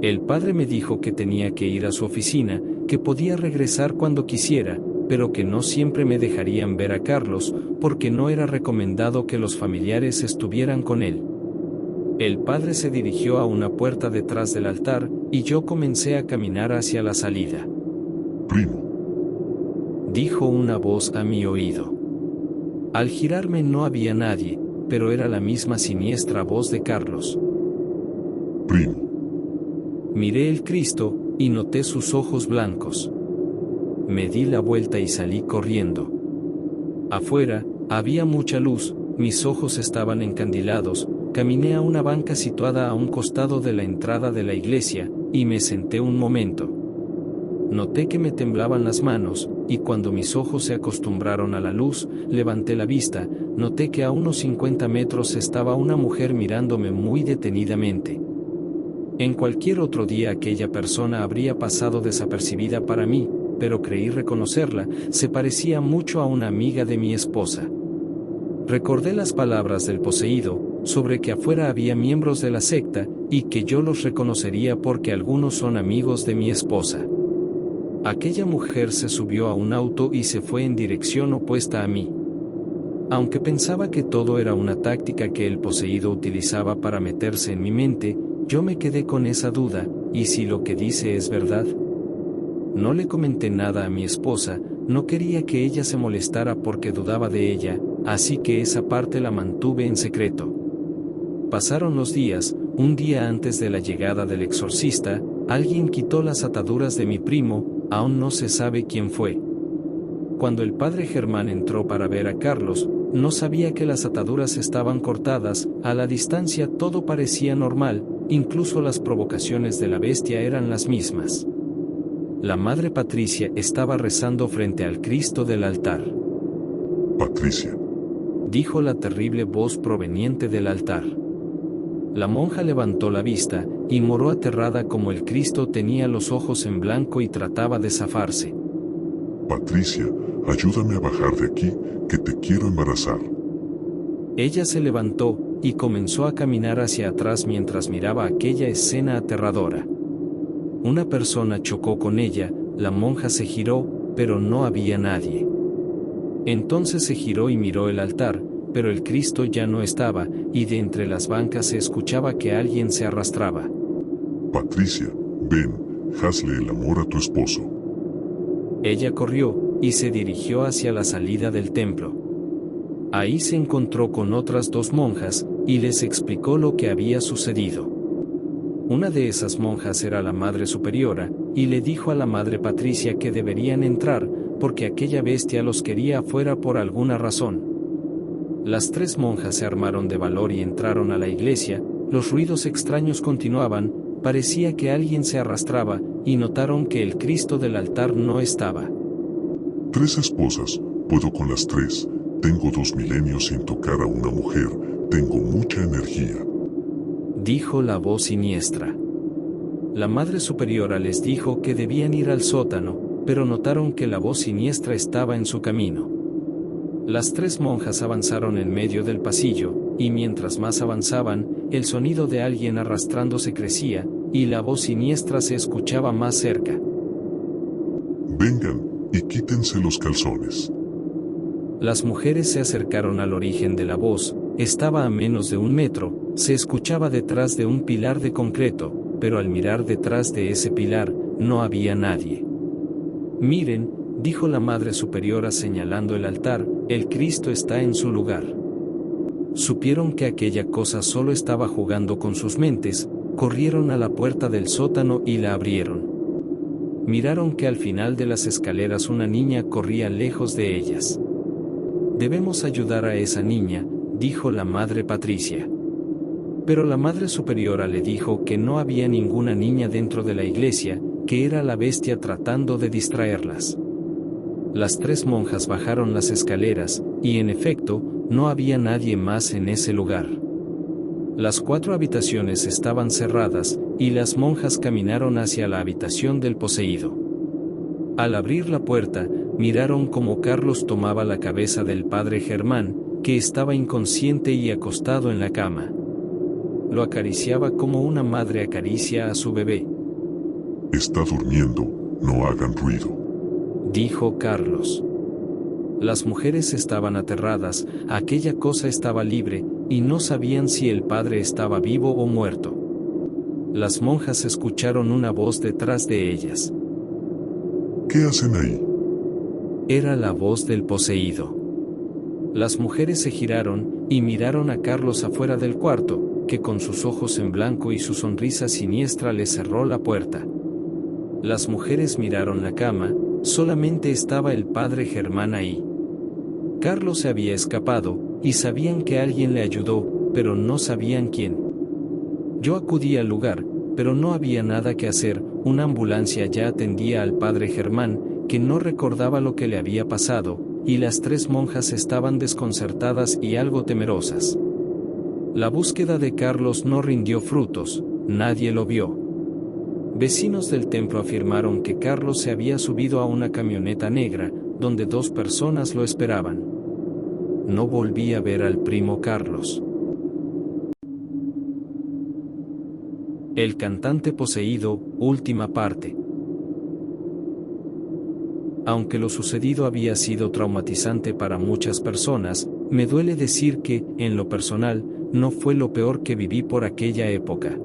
El padre me dijo que tenía que ir a su oficina, que podía regresar cuando quisiera, pero que no siempre me dejarían ver a Carlos, porque no era recomendado que los familiares estuvieran con él. El padre se dirigió a una puerta detrás del altar, y yo comencé a caminar hacia la salida. Primo, dijo una voz a mi oído. Al girarme no había nadie, pero era la misma siniestra voz de Carlos. Primo. Miré el Cristo, y noté sus ojos blancos. Me di la vuelta y salí corriendo. Afuera, había mucha luz, mis ojos estaban encandilados. Caminé a una banca situada a un costado de la entrada de la iglesia, y me senté un momento. Noté que me temblaban las manos, y cuando mis ojos se acostumbraron a la luz, levanté la vista, noté que a unos 50 metros estaba una mujer mirándome muy detenidamente. En cualquier otro día aquella persona habría pasado desapercibida para mí, pero creí reconocerla, se parecía mucho a una amiga de mi esposa. Recordé las palabras del poseído, sobre que afuera había miembros de la secta, y que yo los reconocería porque algunos son amigos de mi esposa. Aquella mujer se subió a un auto y se fue en dirección opuesta a mí. Aunque pensaba que todo era una táctica que el poseído utilizaba para meterse en mi mente, yo me quedé con esa duda, ¿y si lo que dice es verdad? No le comenté nada a mi esposa, no quería que ella se molestara porque dudaba de ella, así que esa parte la mantuve en secreto. Pasaron los días, un día antes de la llegada del exorcista, alguien quitó las ataduras de mi primo, aún no se sabe quién fue. Cuando el padre Germán entró para ver a Carlos, no sabía que las ataduras estaban cortadas, a la distancia todo parecía normal, incluso las provocaciones de la bestia eran las mismas. La madre Patricia estaba rezando frente al Cristo del altar. Patricia, dijo la terrible voz proveniente del altar. La monja levantó la vista, y moró aterrada como el Cristo tenía los ojos en blanco y trataba de zafarse. Patricia, ayúdame a bajar de aquí, que te quiero embarazar. Ella se levantó, y comenzó a caminar hacia atrás mientras miraba aquella escena aterradora. Una persona chocó con ella, la monja se giró, pero no había nadie. Entonces se giró y miró el altar, pero el Cristo ya no estaba, y de entre las bancas se escuchaba que alguien se arrastraba. Patricia, ven, hazle el amor a tu esposo. Ella corrió, y se dirigió hacia la salida del templo. Ahí se encontró con otras dos monjas, y les explicó lo que había sucedido. Una de esas monjas era la Madre Superiora, y le dijo a la Madre Patricia que deberían entrar, porque aquella bestia los quería afuera por alguna razón. Las tres monjas se armaron de valor y entraron a la iglesia, los ruidos extraños continuaban, parecía que alguien se arrastraba, y notaron que el Cristo del altar no estaba. 3 esposas, puedo con las 3, tengo 2 milenios sin tocar a una mujer, tengo mucha energía. Dijo la voz siniestra. La Madre Superiora les dijo que debían ir al sótano, pero notaron que la voz siniestra estaba en su camino. Las tres monjas avanzaron en medio del pasillo, y mientras más avanzaban, el sonido de alguien arrastrándose crecía, y la voz siniestra se escuchaba más cerca. Vengan, y quítense los calzones. Las mujeres se acercaron al origen de la voz, estaba a menos de 1 metro, se escuchaba detrás de un pilar de concreto, pero al mirar detrás de ese pilar, no había nadie. Miren, dijo la Madre Superiora señalando el altar, el Cristo está en su lugar. Supieron que aquella cosa solo estaba jugando con sus mentes, corrieron a la puerta del sótano y la abrieron. Miraron que al final de las escaleras una niña corría lejos de ellas. Debemos ayudar a esa niña, dijo la Madre Patricia. Pero la Madre Superiora le dijo que no había ninguna niña dentro de la iglesia, que era la bestia tratando de distraerlas. Las tres monjas bajaron las escaleras, y en efecto, no había nadie más en ese lugar. Las 4 habitaciones estaban cerradas, y las monjas caminaron hacia la habitación del poseído. Al abrir la puerta, miraron cómo Carlos tomaba la cabeza del padre Germán, que estaba inconsciente y acostado en la cama. Lo acariciaba como una madre acaricia a su bebé. Está durmiendo, no hagan ruido, dijo Carlos. Las mujeres estaban aterradas, aquella cosa estaba libre, y no sabían si el padre estaba vivo o muerto. Las monjas escucharon una voz detrás de ellas. ¿Qué hacen ahí? Era la voz del poseído. Las mujeres se giraron, y miraron a Carlos afuera del cuarto, que con sus ojos en blanco y su sonrisa siniestra le cerró la puerta. Las mujeres miraron la cama, solamente estaba el padre Germán ahí. Carlos se había escapado, y sabían que alguien le ayudó, pero no sabían quién. Yo acudí al lugar, pero no había nada que hacer. Una ambulancia ya atendía al padre Germán, que no recordaba lo que le había pasado, y las 3 monjas estaban desconcertadas y algo temerosas. La búsqueda de Carlos no rindió frutos, nadie lo vio. Vecinos del templo afirmaron que Carlos se había subido a una camioneta negra, donde 2 personas lo esperaban. No volví a ver al primo Carlos. El cantante poseído, última parte. Aunque lo sucedido había sido traumatizante para muchas personas, me duele decir que, en lo personal, no fue lo peor que viví por aquella época.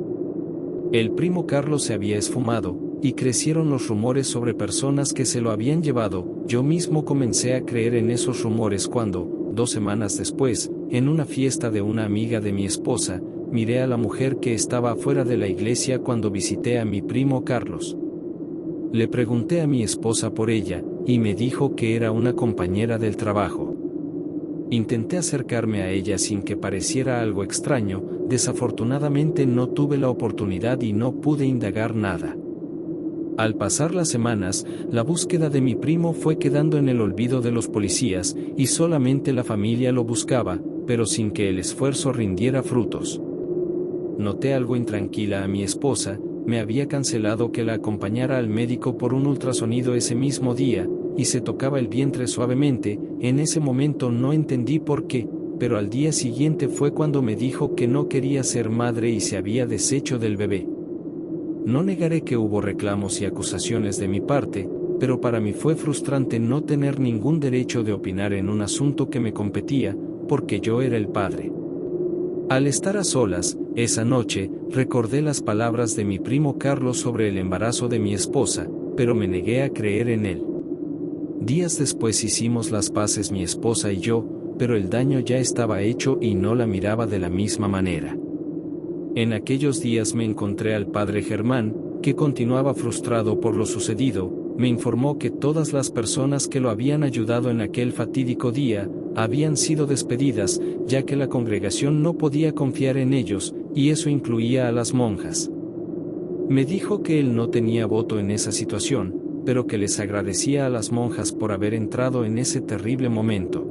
El primo Carlos se había esfumado, y crecieron los rumores sobre personas que se lo habían llevado. Yo mismo comencé a creer en esos rumores cuando, 2 semanas después, en una fiesta de una amiga de mi esposa, miré a la mujer que estaba afuera de la iglesia cuando visité a mi primo Carlos. Le pregunté a mi esposa por ella, y me dijo que era una compañera del trabajo. Intenté acercarme a ella sin que pareciera algo extraño, desafortunadamente no tuve la oportunidad y no pude indagar nada. Al pasar las semanas, la búsqueda de mi primo fue quedando en el olvido de los policías, y solamente la familia lo buscaba, pero sin que el esfuerzo rindiera frutos. Noté algo intranquila a mi esposa. Me había cancelado que la acompañara al médico por un ultrasonido ese mismo día, y se tocaba el vientre suavemente. En ese momento no entendí por qué, pero al día siguiente fue cuando me dijo que no quería ser madre y se había deshecho del bebé. No negaré que hubo reclamos y acusaciones de mi parte, pero para mí fue frustrante no tener ningún derecho de opinar en un asunto que me competía, porque yo era el padre. Al estar a solas, esa noche, recordé las palabras de mi primo Carlos sobre el embarazo de mi esposa, pero me negué a creer en él. Días después hicimos las paces mi esposa y yo, pero el daño ya estaba hecho y no la miraba de la misma manera. En aquellos días me encontré al padre Germán, que continuaba frustrado por lo sucedido. Me informó que todas las personas que lo habían ayudado en aquel fatídico día, habían sido despedidas, ya que la congregación no podía confiar en ellos, y eso incluía a las monjas. Me dijo que él no tenía voto en esa situación, pero que les agradecía a las monjas por haber entrado en ese terrible momento.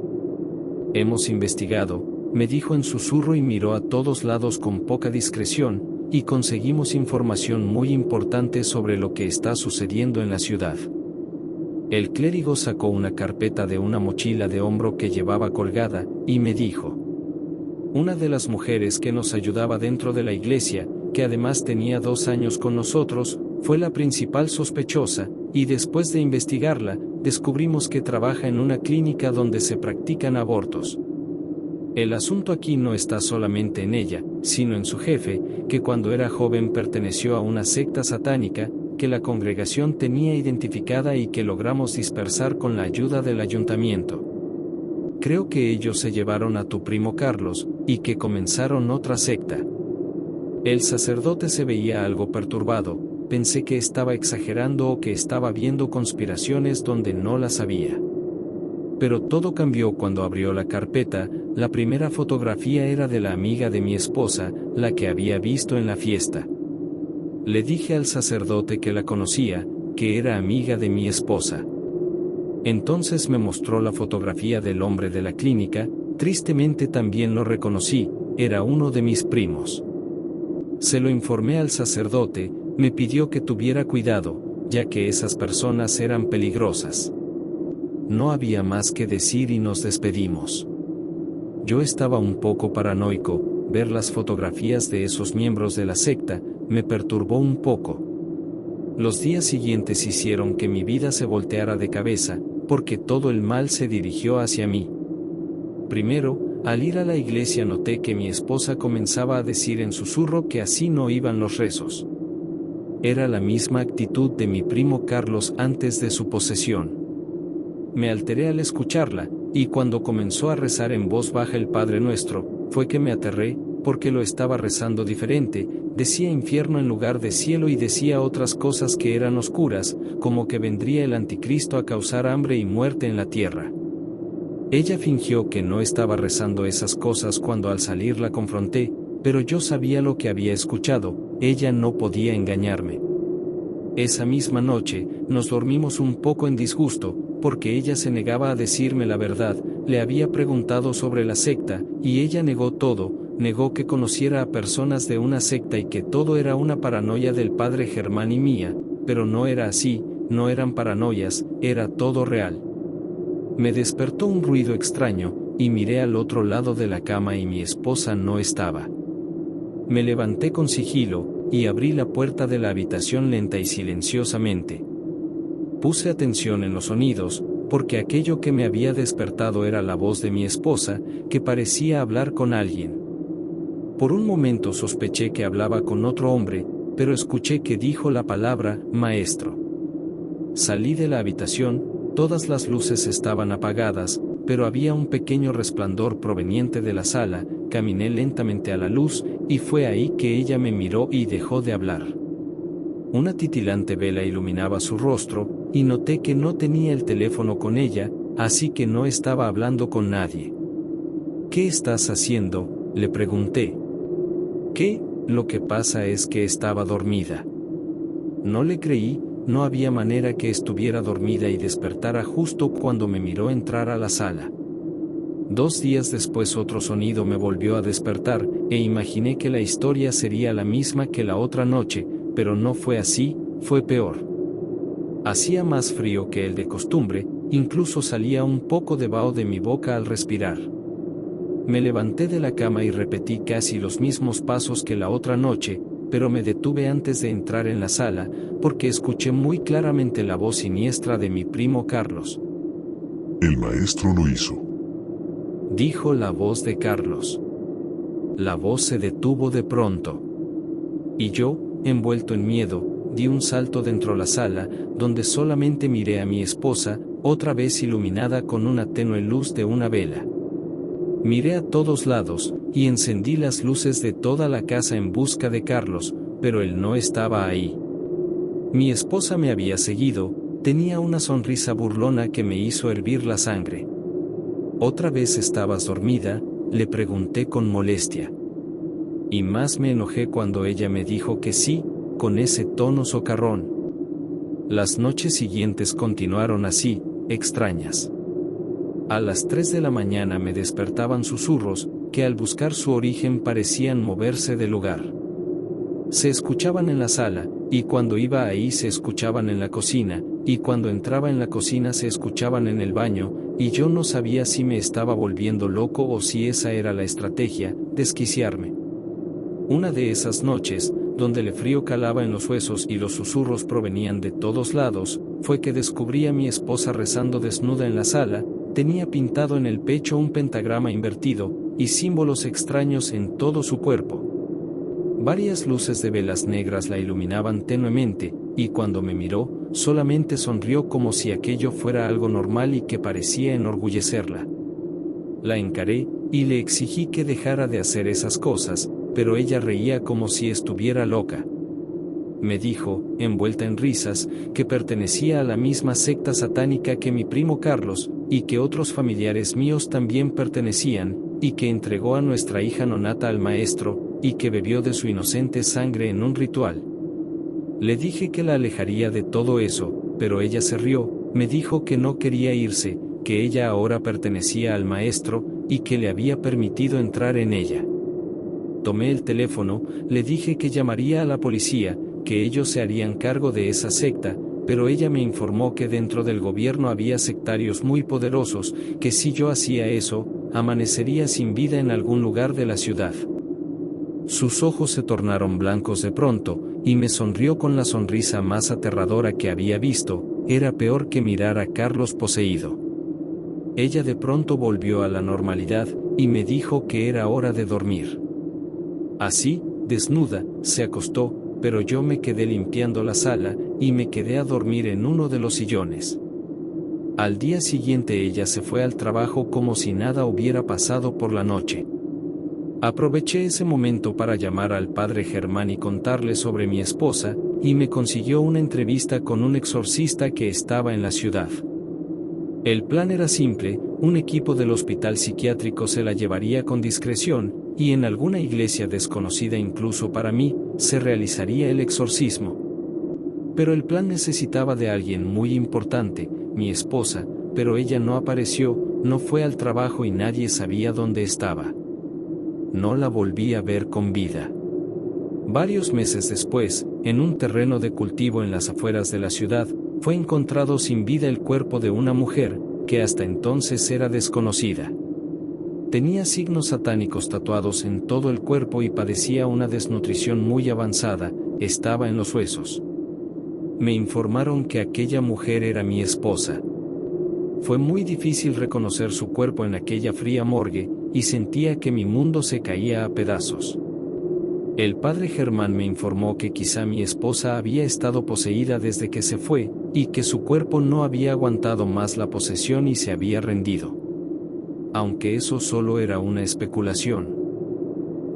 Hemos investigado, me dijo en susurro y miró a todos lados con poca discreción, y conseguimos información muy importante sobre lo que está sucediendo en la ciudad. El clérigo sacó una carpeta de una mochila de hombro que llevaba colgada, y me dijo: una de las mujeres que nos ayudaba dentro de la iglesia, que además tenía 2 años con nosotros, fue la principal sospechosa, y después de investigarla, descubrimos que trabaja en una clínica donde se practican abortos. El asunto aquí no está solamente en ella, sino en su jefe, que cuando era joven perteneció a una secta satánica, que la congregación tenía identificada y que logramos dispersar con la ayuda del ayuntamiento. Creo que ellos se llevaron a tu primo Carlos, y que comenzaron otra secta. El sacerdote se veía algo perturbado. Pensé que estaba exagerando o que estaba viendo conspiraciones donde no las había. Pero todo cambió cuando abrió la carpeta. La primera fotografía era de la amiga de mi esposa, la que había visto en la fiesta. Le dije al sacerdote que la conocía, que era amiga de mi esposa. Entonces me mostró la fotografía del hombre de la clínica. Tristemente también lo reconocí, era uno de mis primos. Se lo informé al sacerdote. Me pidió que tuviera cuidado, ya que esas personas eran peligrosas. No había más que decir y nos despedimos. Yo estaba un poco paranoico. Ver las fotografías de esos miembros de la secta me perturbó un poco. Los días siguientes hicieron que mi vida se volteara de cabeza, porque todo el mal se dirigió hacia mí. Primero, al ir a la iglesia noté que mi esposa comenzaba a decir en susurro que así no iban los rezos. Era la misma actitud de mi primo Carlos antes de su posesión. Me alteré al escucharla, y cuando comenzó a rezar en voz baja el Padre Nuestro, fue que me aterré, porque lo estaba rezando diferente. Decía infierno en lugar de cielo y decía otras cosas que eran oscuras, como que vendría el anticristo a causar hambre y muerte en la tierra. Ella fingió que no estaba rezando esas cosas cuando al salir la confronté, pero yo sabía lo que había escuchado. ella no podía engañarme. Esa misma noche, nos dormimos un poco en disgusto, porque ella se negaba a decirme la verdad. Le había preguntado sobre la secta, y ella negó todo, negó que conociera a personas de una secta y que todo era una paranoia del padre Germán y mía, pero no era así, no eran paranoias, era todo real. Me despertó un ruido extraño, y miré al otro lado de la cama y mi esposa no estaba. Me levanté con sigilo, y abrí la puerta de la habitación lenta y silenciosamente. Puse atención en los sonidos, porque aquello que me había despertado era la voz de mi esposa, que parecía hablar con alguien. Por un momento sospeché que hablaba con otro hombre, pero escuché que dijo la palabra, maestro. Salí de la habitación, todas las luces estaban apagadas, pero había un pequeño resplandor proveniente de la sala. Caminé lentamente a la luz, y fue ahí que ella me miró y dejó de hablar. Una titilante vela iluminaba su rostro, y noté que no tenía el teléfono con ella, así que no estaba hablando con nadie. ¿Qué estás haciendo?, le pregunté. ¿Qué? Lo que pasa es que estaba dormida. No le creí, no había manera que estuviera dormida y despertara justo cuando me miró entrar a la sala. 2 días después otro sonido me volvió a despertar, e imaginé que la historia sería la misma que la otra noche, pero no fue así, fue peor. Hacía más frío que el de costumbre, incluso salía un poco de vaho de mi boca al respirar. Me levanté de la cama y repetí casi los mismos pasos que la otra noche, pero me detuve antes de entrar en la sala, porque escuché muy claramente la voz siniestra de mi primo Carlos. El maestro lo hizo, dijo la voz de Carlos. La voz se detuvo de pronto. Y yo, envuelto en miedo, di un salto dentro de la sala, donde solamente miré a mi esposa, otra vez iluminada con una tenue luz de una vela. Miré a todos lados, y encendí las luces de toda la casa en busca de Carlos, pero él no estaba ahí. Mi esposa me había seguido, tenía una sonrisa burlona que me hizo hervir la sangre. ¿Otra vez estabas dormida?, le pregunté con molestia. Y más me enojé cuando ella me dijo que sí, con ese tono socarrón. Las noches siguientes continuaron así, extrañas. A las 3 de la mañana me despertaban susurros, que al buscar su origen parecían moverse del lugar. Se escuchaban en la sala, y cuando iba ahí se escuchaban en la cocina, y cuando entraba en la cocina se escuchaban en el baño, y yo no sabía si me estaba volviendo loco o si esa era la estrategia, desquiciarme. Una de esas noches, donde el frío calaba en los huesos y los susurros provenían de todos lados, fue que descubrí a mi esposa rezando desnuda en la sala. Tenía pintado en el pecho un pentagrama invertido, y símbolos extraños en todo su cuerpo. Varias luces de velas negras la iluminaban tenuemente, y cuando me miró, solamente sonrió como si aquello fuera algo normal y que parecía enorgullecerla. La encaré, y le exigí que dejara de hacer esas cosas, pero ella reía como si estuviera loca. Me dijo, envuelta en risas, que pertenecía a la misma secta satánica que mi primo Carlos, y que otros familiares míos también pertenecían, y que entregó a nuestra hija nonata al maestro, y que bebió de su inocente sangre en un ritual. Le dije que la alejaría de todo eso, pero ella se rió, me dijo que no quería irse, que ella ahora pertenecía al maestro, y que le había permitido entrar en ella. Tomé el teléfono, le dije que llamaría a la policía, que ellos se harían cargo de esa secta, pero ella me informó que dentro del gobierno había sectarios muy poderosos, que si yo hacía eso, amanecería sin vida en algún lugar de la ciudad. Sus ojos se tornaron blancos de pronto, y me sonrió con la sonrisa más aterradora que había visto. Era peor que mirar a Carlos poseído. Ella de pronto volvió a la normalidad, y me dijo que era hora de dormir. Así, desnuda, se acostó, pero yo me quedé limpiando la sala, y me quedé a dormir en uno de los sillones. Al día siguiente ella se fue al trabajo como si nada hubiera pasado por la noche. Aproveché ese momento para llamar al padre Germán y contarle sobre mi esposa, y me consiguió una entrevista con un exorcista que estaba en la ciudad. El plan era simple, un equipo del hospital psiquiátrico se la llevaría con discreción, y en alguna iglesia desconocida incluso para mí, se realizaría el exorcismo. Pero el plan necesitaba de alguien muy importante, mi esposa, pero ella no apareció, no fue al trabajo y nadie sabía dónde estaba. No la volví a ver con vida. Varios meses después, en un terreno de cultivo en las afueras de la ciudad, fue encontrado sin vida el cuerpo de una mujer, que hasta entonces era desconocida. Tenía signos satánicos tatuados en todo el cuerpo y padecía una desnutrición muy avanzada, estaba en los huesos. Me informaron que aquella mujer era mi esposa. Fue muy difícil reconocer su cuerpo en aquella fría morgue, y sentía que mi mundo se caía a pedazos. El padre Germán me informó que quizá mi esposa había estado poseída desde que se fue, y que su cuerpo no había aguantado más la posesión y se había rendido. Aunque eso solo era una especulación.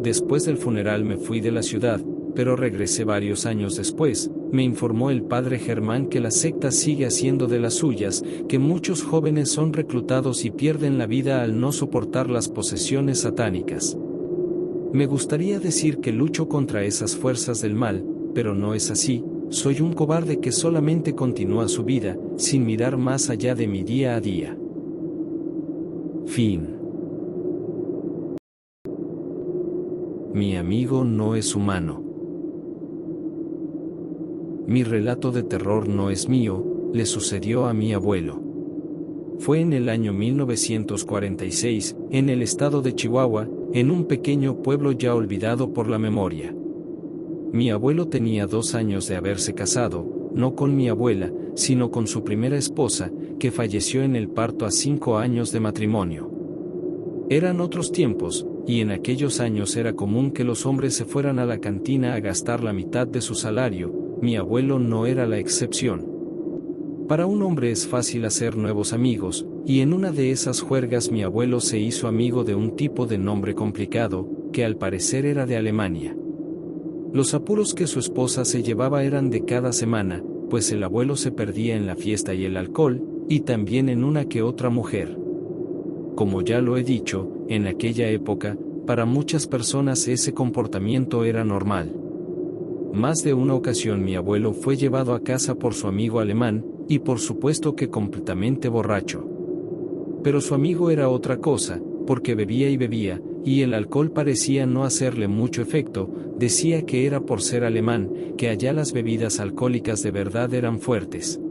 Después del funeral me fui de la ciudad, pero regresé varios años después. Me informó el padre Germán que la secta sigue haciendo de las suyas, que muchos jóvenes son reclutados y pierden la vida al no soportar las posesiones satánicas. Me gustaría decir que lucho contra esas fuerzas del mal, pero no es así, soy un cobarde que solamente continúa su vida, sin mirar más allá de mi día a día. Fin. Mi amigo no es humano. Mi relato de terror no es mío, le sucedió a mi abuelo. Fue en el año 1946, en el estado de Chihuahua, en un pequeño pueblo ya olvidado por la memoria. Mi abuelo tenía 2 años de haberse casado, no con mi abuela, sino con su primera esposa, que falleció en el parto a 5 años de matrimonio. Eran otros tiempos, y en aquellos años era común que los hombres se fueran a la cantina a gastar la mitad de su salario. Mi abuelo no era la excepción. Para un hombre es fácil hacer nuevos amigos, y en una de esas juergas mi abuelo se hizo amigo de un tipo de nombre complicado, que al parecer era de Alemania. Los apuros que su esposa se llevaba eran de cada semana, pues el abuelo se perdía en la fiesta y el alcohol, y también en una que otra mujer. Como ya lo he dicho, en aquella época, para muchas personas ese comportamiento era normal. Más de una ocasión mi abuelo fue llevado a casa por su amigo alemán, y por supuesto que completamente borracho. Pero su amigo era otra cosa, porque bebía y bebía, y el alcohol parecía no hacerle mucho efecto. Decía que era por ser alemán, que allá las bebidas alcohólicas de verdad eran fuertes.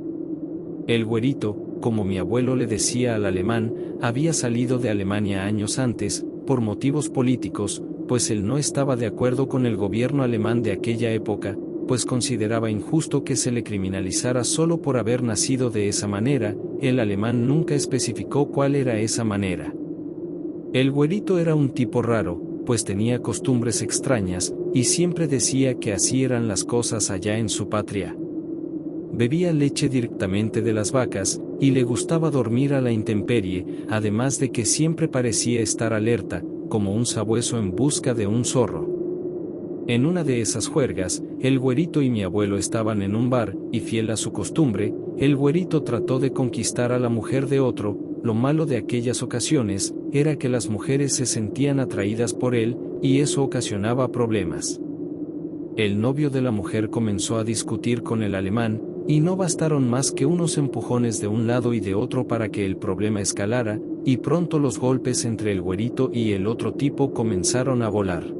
El güerito, como mi abuelo le decía al alemán, había salido de Alemania años antes, por motivos políticos, pues él no estaba de acuerdo con el gobierno alemán de aquella época, pues consideraba injusto que se le criminalizara solo por haber nacido de esa manera. El alemán nunca especificó cuál era esa manera. El güerito era un tipo raro, pues tenía costumbres extrañas, y siempre decía que así eran las cosas allá en su patria. Bebía leche directamente de las vacas, y le gustaba dormir a la intemperie, además de que siempre parecía estar alerta, como un sabueso en busca de un zorro. En una de esas juergas, el güerito y mi abuelo estaban en un bar, y fiel a su costumbre, el güerito trató de conquistar a la mujer de otro. Lo malo de aquellas ocasiones, era que las mujeres se sentían atraídas por él, y eso ocasionaba problemas. El novio de la mujer comenzó a discutir con el alemán, y no bastaron más que unos empujones de un lado y de otro para que el problema escalara, y pronto los golpes entre el güerito y el otro tipo comenzaron a volar.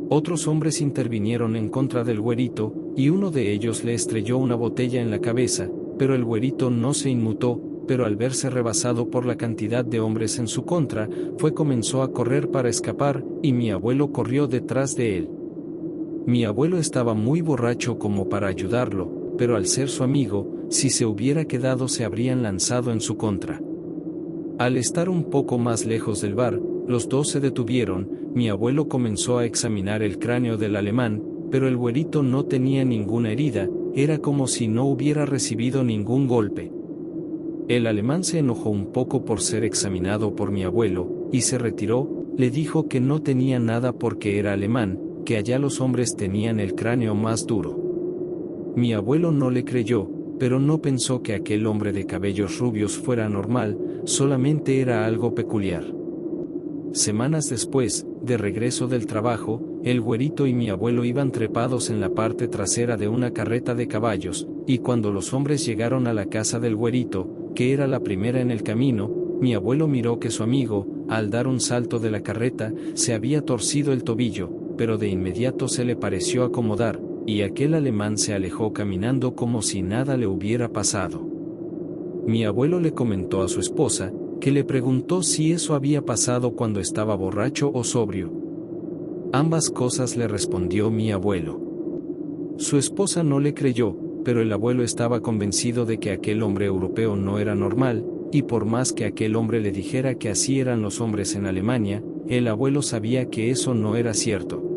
Otros hombres intervinieron en contra del güerito, y uno de ellos le estrelló una botella en la cabeza, pero el güerito no se inmutó, pero al verse rebasado por la cantidad de hombres en su contra, comenzó a correr para escapar, y mi abuelo corrió detrás de él. Mi abuelo estaba muy borracho como para ayudarlo, pero al ser su amigo, si se hubiera quedado se habrían lanzado en su contra. Al estar un poco más lejos del bar, los dos se detuvieron. Mi abuelo comenzó a examinar el cráneo del alemán, pero el güerito no tenía ninguna herida, era como si no hubiera recibido ningún golpe. El alemán se enojó un poco por ser examinado por mi abuelo, y se retiró. Le dijo que no tenía nada porque era alemán, que allá los hombres tenían el cráneo más duro. Mi abuelo no le creyó, pero no pensó que aquel hombre de cabellos rubios fuera normal, solamente era algo peculiar. Semanas después, de regreso del trabajo, el güerito y mi abuelo iban trepados en la parte trasera de una carreta de caballos, y cuando los hombres llegaron a la casa del güerito, que era la primera en el camino, mi abuelo miró que su amigo, al dar un salto de la carreta, se había torcido el tobillo, pero de inmediato se le pareció acomodar, y aquel alemán se alejó caminando como si nada le hubiera pasado. Mi abuelo le comentó a su esposa, que le preguntó si eso había pasado cuando estaba borracho o sobrio. Ambas cosas le respondió mi abuelo. Su esposa no le creyó, pero el abuelo estaba convencido de que aquel hombre europeo no era normal, y por más que aquel hombre le dijera que así eran los hombres en Alemania, el abuelo sabía que eso no era cierto.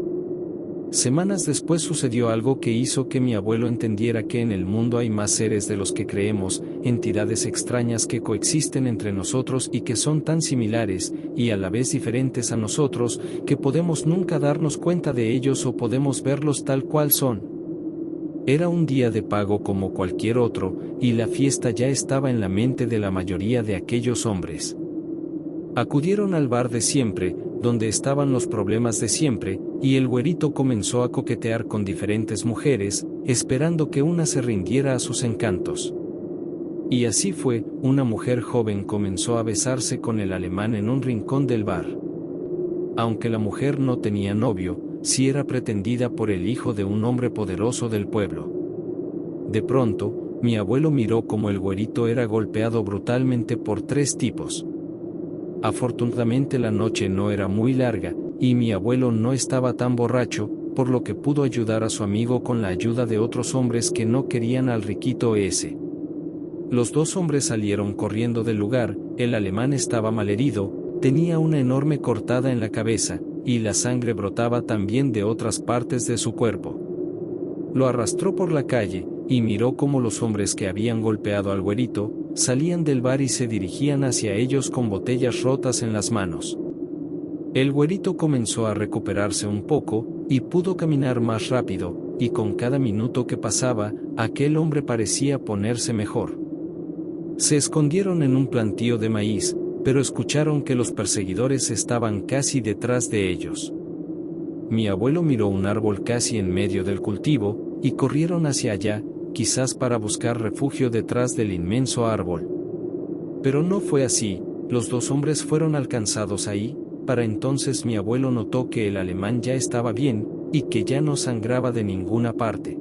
Semanas después sucedió algo que hizo que mi abuelo entendiera que en el mundo hay más seres de los que creemos, entidades extrañas que coexisten entre nosotros y que son tan similares, y a la vez diferentes a nosotros, que podemos nunca darnos cuenta de ellos o podemos verlos tal cual son. Era un día de pago como cualquier otro, y la fiesta ya estaba en la mente de la mayoría de aquellos hombres. Acudieron al bar de siempre, donde estaban los problemas de siempre, y el güerito comenzó a coquetear con diferentes mujeres, esperando que una se rindiera a sus encantos. Y así fue, una mujer joven comenzó a besarse con el alemán en un rincón del bar. Aunque la mujer no tenía novio, sí era pretendida por el hijo de un hombre poderoso del pueblo. De pronto, mi abuelo miró cómo el güerito era golpeado brutalmente por 3 tipos. Afortunadamente la noche no era muy larga, y mi abuelo no estaba tan borracho, por lo que pudo ayudar a su amigo con la ayuda de otros hombres que no querían al riquito ese. Los 2 hombres salieron corriendo del lugar, el alemán estaba malherido, tenía una enorme cortada en la cabeza, y la sangre brotaba también de otras partes de su cuerpo. Lo arrastró por la calle, y miró cómo los hombres que habían golpeado al güerito, salían del bar y se dirigían hacia ellos con botellas rotas en las manos. El güerito comenzó a recuperarse un poco, y pudo caminar más rápido, y con cada minuto que pasaba, aquel hombre parecía ponerse mejor. Se escondieron en un plantío de maíz, pero escucharon que los perseguidores estaban casi detrás de ellos. Mi abuelo miró un árbol casi en medio del cultivo, y corrieron hacia allá, quizás para buscar refugio detrás del inmenso árbol. Pero no fue así, los 2 hombres fueron alcanzados ahí. Para entonces mi abuelo notó que el alemán ya estaba bien, y que ya no sangraba de ninguna parte.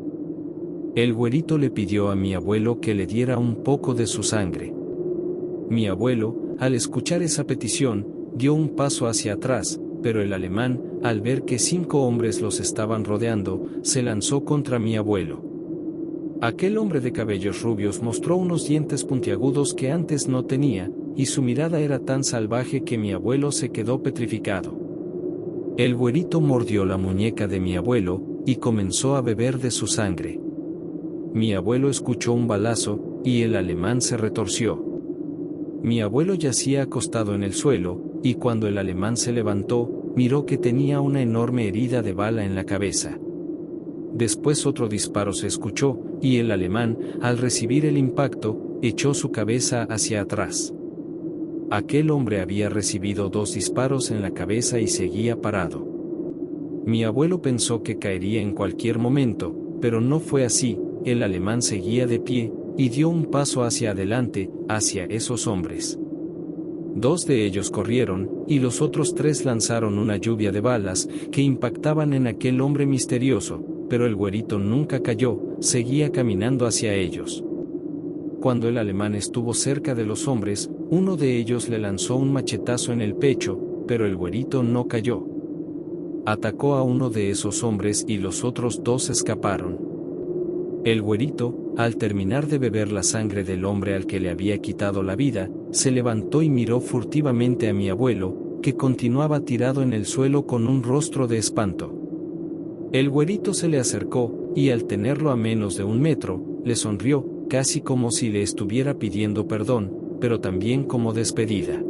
El güerito le pidió a mi abuelo que le diera un poco de su sangre. Mi abuelo, al escuchar esa petición, dio un paso hacia atrás, pero el alemán, al ver que 5 hombres los estaban rodeando, se lanzó contra mi abuelo. Aquel hombre de cabellos rubios mostró unos dientes puntiagudos que antes no tenía, y su mirada era tan salvaje que mi abuelo se quedó petrificado. El güerito mordió la muñeca de mi abuelo, y comenzó a beber de su sangre. Mi abuelo escuchó un balazo, y el alemán se retorció. Mi abuelo yacía acostado en el suelo, y cuando el alemán se levantó, miró que tenía una enorme herida de bala en la cabeza. Después otro disparo se escuchó, y el alemán, al recibir el impacto, echó su cabeza hacia atrás. Aquel hombre había recibido 2 disparos en la cabeza y seguía parado. Mi abuelo pensó que caería en cualquier momento, pero no fue así, el alemán seguía de pie, y dio un paso hacia adelante, hacia esos hombres. 2 de ellos corrieron, y los otros 3 lanzaron una lluvia de balas, que impactaban en aquel hombre misterioso, pero el güerito nunca cayó, seguía caminando hacia ellos. Cuando el alemán estuvo cerca de los hombres, uno de ellos le lanzó un machetazo en el pecho, pero el güerito no cayó. Atacó a uno de esos hombres y los otros 2 escaparon. El güerito, al terminar de beber la sangre del hombre al que le había quitado la vida, se levantó y miró furtivamente a mi abuelo, que continuaba tirado en el suelo con un rostro de espanto. El güerito se le acercó, y al tenerlo a menos de 1 metro, le sonrió, casi como si le estuviera pidiendo perdón, pero también como despedida.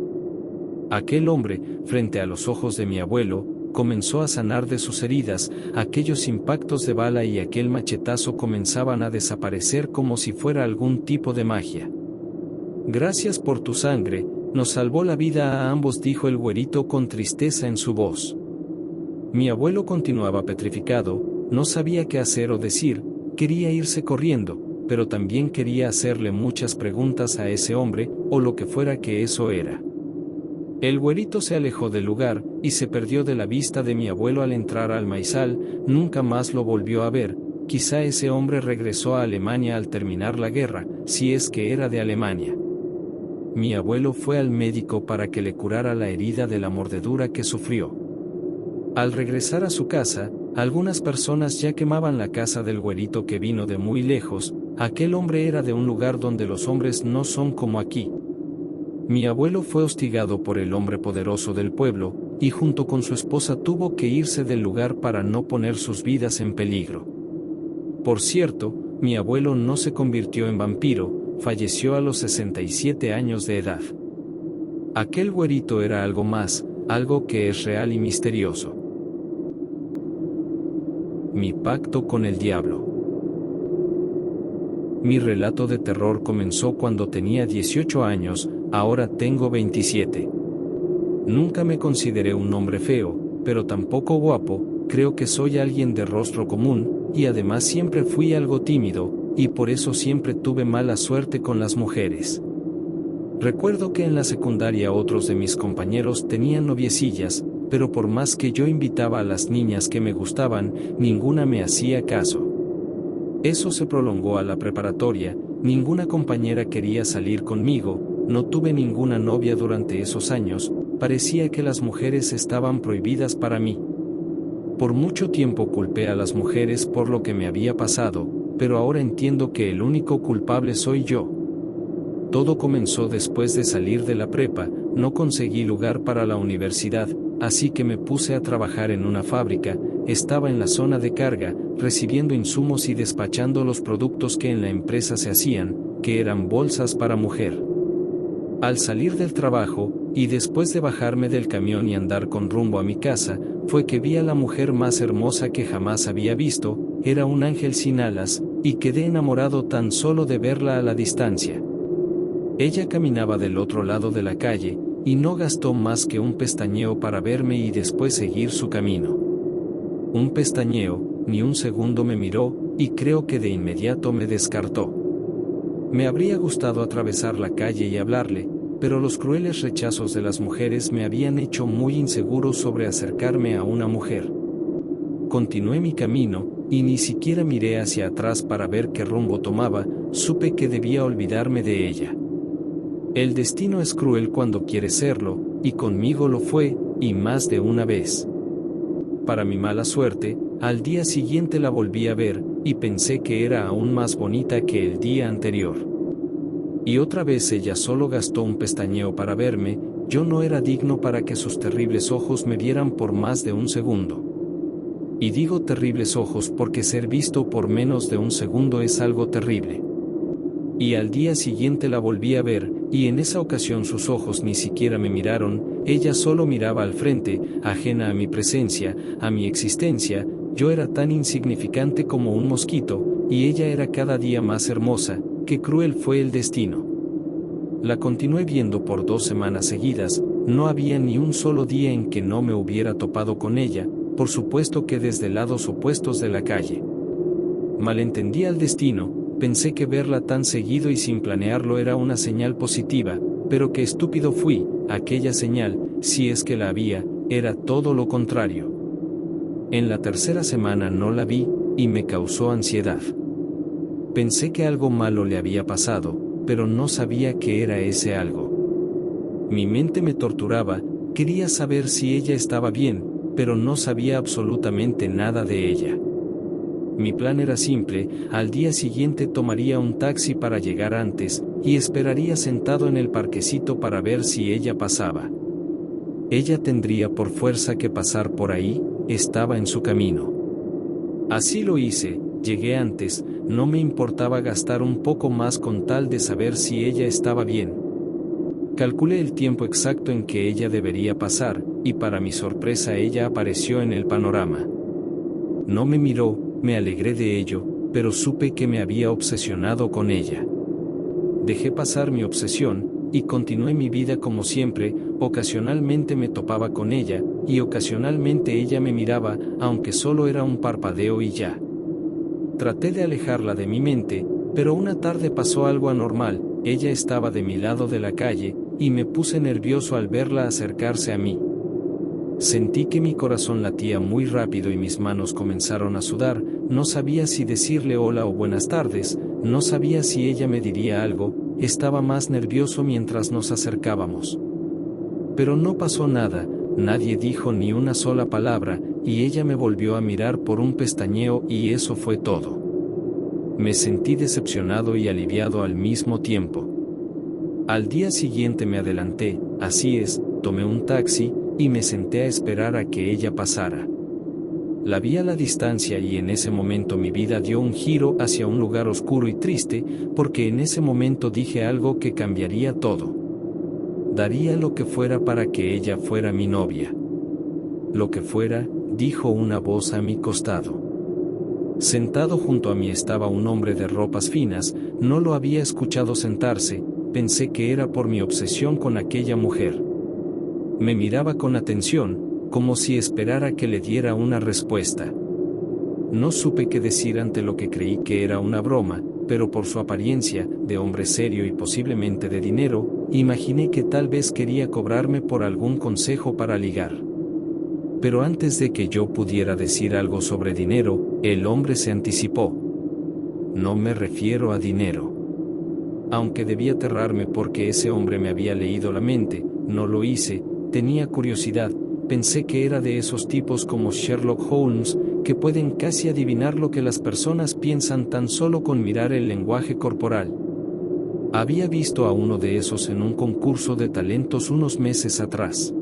Aquel hombre, frente a los ojos de mi abuelo, comenzó a sanar de sus heridas, aquellos impactos de bala y aquel machetazo comenzaban a desaparecer como si fuera algún tipo de magia. Gracias por tu sangre, Nos salvó la vida a ambos, dijo el güerito con tristeza en su voz. Mi abuelo continuaba petrificado, no sabía qué hacer o decir, quería irse corriendo, pero también quería hacerle muchas preguntas a ese hombre, o lo que fuera que eso era. El güerito se alejó del lugar, y se perdió de la vista de mi abuelo al entrar al maizal, nunca más lo volvió a ver. Quizá ese hombre regresó a Alemania al terminar la guerra, si es que era de Alemania. Mi abuelo fue al médico para que le curara la herida de la mordedura que sufrió. Al regresar a su casa, algunas personas ya quemaban la casa del güerito que vino de muy lejos. Aquel hombre era de un lugar donde los hombres no son como aquí. Mi abuelo fue hostigado por el hombre poderoso del pueblo, y junto con su esposa tuvo que irse del lugar para no poner sus vidas en peligro. Por cierto, mi abuelo no se convirtió en vampiro, falleció a los 67 años de edad. Aquel güerito era algo más, algo que es real y misterioso. Mi pacto con el diablo. Mi relato de terror comenzó cuando tenía 18 años, ahora tengo 27. Nunca me consideré un hombre feo, pero tampoco guapo, creo que soy alguien de rostro común, y además siempre fui algo tímido, y por eso siempre tuve mala suerte con las mujeres. Recuerdo que en la secundaria otros de mis compañeros tenían noviecillas, pero por más que yo invitaba a las niñas que me gustaban, ninguna me hacía caso. Eso se prolongó a la preparatoria, ninguna compañera quería salir conmigo, no tuve ninguna novia durante esos años, parecía que las mujeres estaban prohibidas para mí. Por mucho tiempo culpé a las mujeres por lo que me había pasado, pero ahora entiendo que el único culpable soy yo. Todo comenzó después de salir de la prepa, no conseguí lugar para la universidad, así que me puse a trabajar en una fábrica. Estaba en la zona de carga, recibiendo insumos y despachando los productos que en la empresa se hacían, que eran bolsas para mujer. Al salir del trabajo, y después de bajarme del camión y andar con rumbo a mi casa, fue que vi a la mujer más hermosa que jamás había visto, era un ángel sin alas, y quedé enamorado tan solo de verla a la distancia. Ella caminaba del otro lado de la calle, y no gastó más que un pestañeo para verme y después seguir su camino. Un pestañeo, ni un segundo me miró, y creo que de inmediato me descartó. Me habría gustado atravesar la calle y hablarle, pero los crueles rechazos de las mujeres me habían hecho muy inseguro sobre acercarme a una mujer. Continué mi camino, y ni siquiera miré hacia atrás para ver qué rumbo tomaba, supe que debía olvidarme de ella. El destino es cruel cuando quiere serlo, y conmigo lo fue, y más de una vez. Para mi mala suerte, al día siguiente la volví a ver, y pensé que era aún más bonita que el día anterior. Y otra vez ella solo gastó un pestañeo para verme, yo no era digno para que sus terribles ojos me vieran por más de un segundo. Y digo terribles ojos porque ser visto por menos de un segundo es algo terrible. Y al día siguiente la volví a ver, y en esa ocasión sus ojos ni siquiera me miraron, ella solo miraba al frente, ajena a mi presencia, a mi existencia. Yo era tan insignificante como un mosquito, y ella era cada día más hermosa. Qué cruel fue el destino. La continué viendo por 2 semanas seguidas, no había ni un solo día en que no me hubiera topado con ella, por supuesto que desde lados opuestos de la calle. Malentendí al destino, pensé que verla tan seguido y sin planearlo era una señal positiva, pero qué estúpido fui, aquella señal, si es que la había, era todo lo contrario. En la 3ª semana no la vi, y me causó ansiedad. Pensé que algo malo le había pasado, pero no sabía qué era ese algo. Mi mente me torturaba, quería saber si ella estaba bien, pero no sabía absolutamente nada de ella. Mi plan era simple, al día siguiente tomaría un taxi para llegar antes, y esperaría sentado en el parquecito para ver si ella pasaba. Ella tendría por fuerza que pasar por ahí, estaba en su camino. Así lo hice, llegué antes, no me importaba gastar un poco más con tal de saber si ella estaba bien. Calculé el tiempo exacto en que ella debería pasar, y para mi sorpresa ella apareció en el panorama. No me miró, me alegré de ello, pero supe que me había obsesionado con ella. Dejé pasar mi obsesión, y continué mi vida como siempre. Ocasionalmente me topaba con ella, y ocasionalmente ella me miraba, aunque solo era un parpadeo y ya. Traté de alejarla de mi mente, pero una tarde pasó algo anormal. Ella estaba de mi lado de la calle, y me puse nervioso al verla acercarse a mí. Sentí que mi corazón latía muy rápido y mis manos comenzaron a sudar. No sabía si decirle hola o buenas tardes, no sabía si ella me diría algo, estaba más nervioso mientras nos acercábamos. Pero no pasó nada, nadie dijo ni una sola palabra, y ella me volvió a mirar por un pestañeo y eso fue todo. Me sentí decepcionado y aliviado al mismo tiempo. Al día siguiente me adelanté, así es, tomé un taxi, y me senté a esperar a que ella pasara. La vi a la distancia y en ese momento mi vida dio un giro hacia un lugar oscuro y triste, porque en ese momento dije algo que cambiaría todo. Daría lo que fuera para que ella fuera mi novia. Lo que fuera, dijo una voz a mi costado. Sentado junto a mí estaba un hombre de ropas finas, no lo había escuchado sentarse, pensé que era por mi obsesión con aquella mujer. Me miraba con atención, como si esperara que le diera una respuesta. No supe qué decir ante lo que creí que era una broma, pero por su apariencia, de hombre serio y posiblemente de dinero, imaginé que tal vez quería cobrarme por algún consejo para ligar. Pero antes de que yo pudiera decir algo sobre dinero, el hombre se anticipó. No me refiero a dinero. Aunque debía aterrarme porque ese hombre me había leído la mente, no lo hice. Tenía curiosidad, pensé que era de esos tipos como Sherlock Holmes, que pueden casi adivinar lo que las personas piensan tan solo con mirar el lenguaje corporal. Había visto a uno de esos en un concurso de talentos unos meses atrás.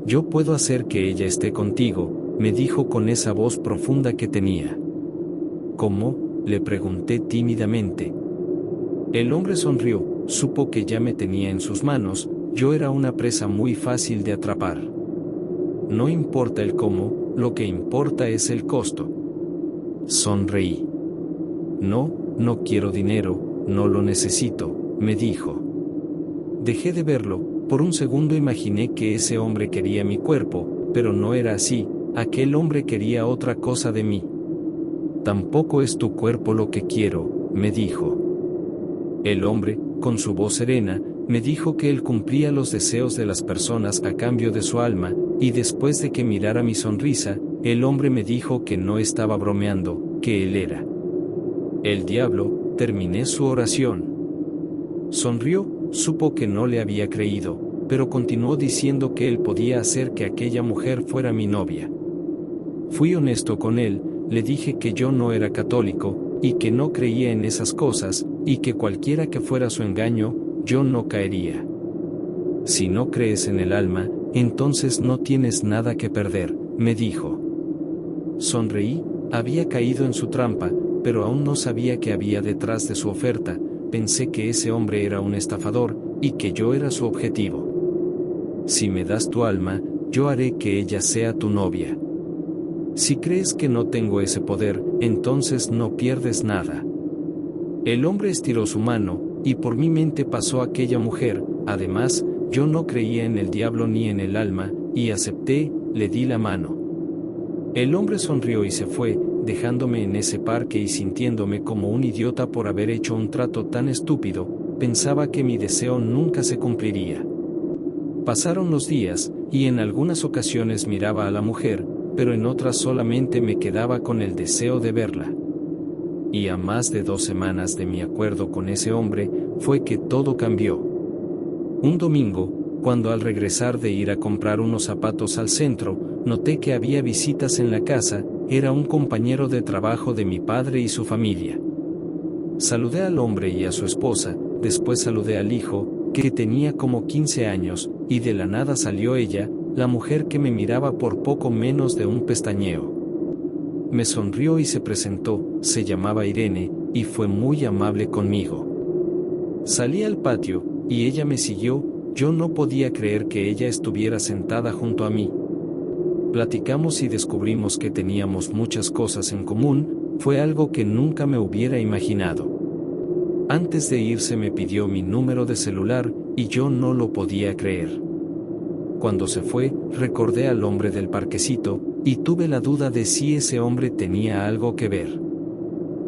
Yo puedo hacer que ella esté contigo, me dijo con esa voz profunda que tenía. ¿Cómo?, le pregunté tímidamente. El hombre sonrió, supo que ya me tenía en sus manos. Yo era una presa muy fácil de atrapar. No importa el cómo, lo que importa es el costo. Sonreí. No, no quiero dinero, no lo necesito, me dijo. Dejé de verlo, por un segundo imaginé que ese hombre quería mi cuerpo, pero no era así, aquel hombre quería otra cosa de mí. Tampoco es tu cuerpo lo que quiero, me dijo. El hombre, con su voz serena, me dijo que él cumplía los deseos de las personas a cambio de su alma, y después de que mirara mi sonrisa, el hombre me dijo que no estaba bromeando, que él era el diablo. Terminé su oración. Sonrió, supo que no le había creído, pero continuó diciendo que él podía hacer que aquella mujer fuera mi novia. Fui honesto con él, le dije que yo no era católico, y que no creía en esas cosas, y que cualquiera que fuera su engaño, yo no caería. Si no crees en el alma, entonces no tienes nada que perder, me dijo. Sonreí, había caído en su trampa, pero aún no sabía qué había detrás de su oferta. Pensé que ese hombre era un estafador, y que yo era su objetivo. Si me das tu alma, yo haré que ella sea tu novia. Si crees que no tengo ese poder, entonces no pierdes nada. El hombre estiró su mano, y por mi mente pasó aquella mujer. Además, yo no creía en el diablo ni en el alma, y acepté, le di la mano. El hombre sonrió y se fue, dejándome en ese parque y sintiéndome como un idiota por haber hecho un trato tan estúpido. Pensaba que mi deseo nunca se cumpliría. Pasaron los días, y en algunas ocasiones miraba a la mujer, pero en otras solamente me quedaba con el deseo de verla. Y a más de 2 semanas de mi acuerdo con ese hombre, fue que todo cambió. Un domingo, cuando al regresar de ir a comprar unos zapatos al centro, noté que había visitas en la casa. Era un compañero de trabajo de mi padre y su familia. Saludé al hombre y a su esposa, después saludé al hijo, que tenía como 15 años, y de la nada salió ella, la mujer que me miraba por poco menos de un pestañeo. Me sonrió y se presentó, se llamaba Irene, y fue muy amable conmigo. Salí al patio, y ella me siguió. Yo no podía creer que ella estuviera sentada junto a mí. Platicamos y descubrimos que teníamos muchas cosas en común. Fue algo que nunca me hubiera imaginado. Antes de irse me pidió mi número de celular, y yo no lo podía creer. Cuando se fue, recordé al hombre del parquecito, y tuve la duda de si ese hombre tenía algo que ver.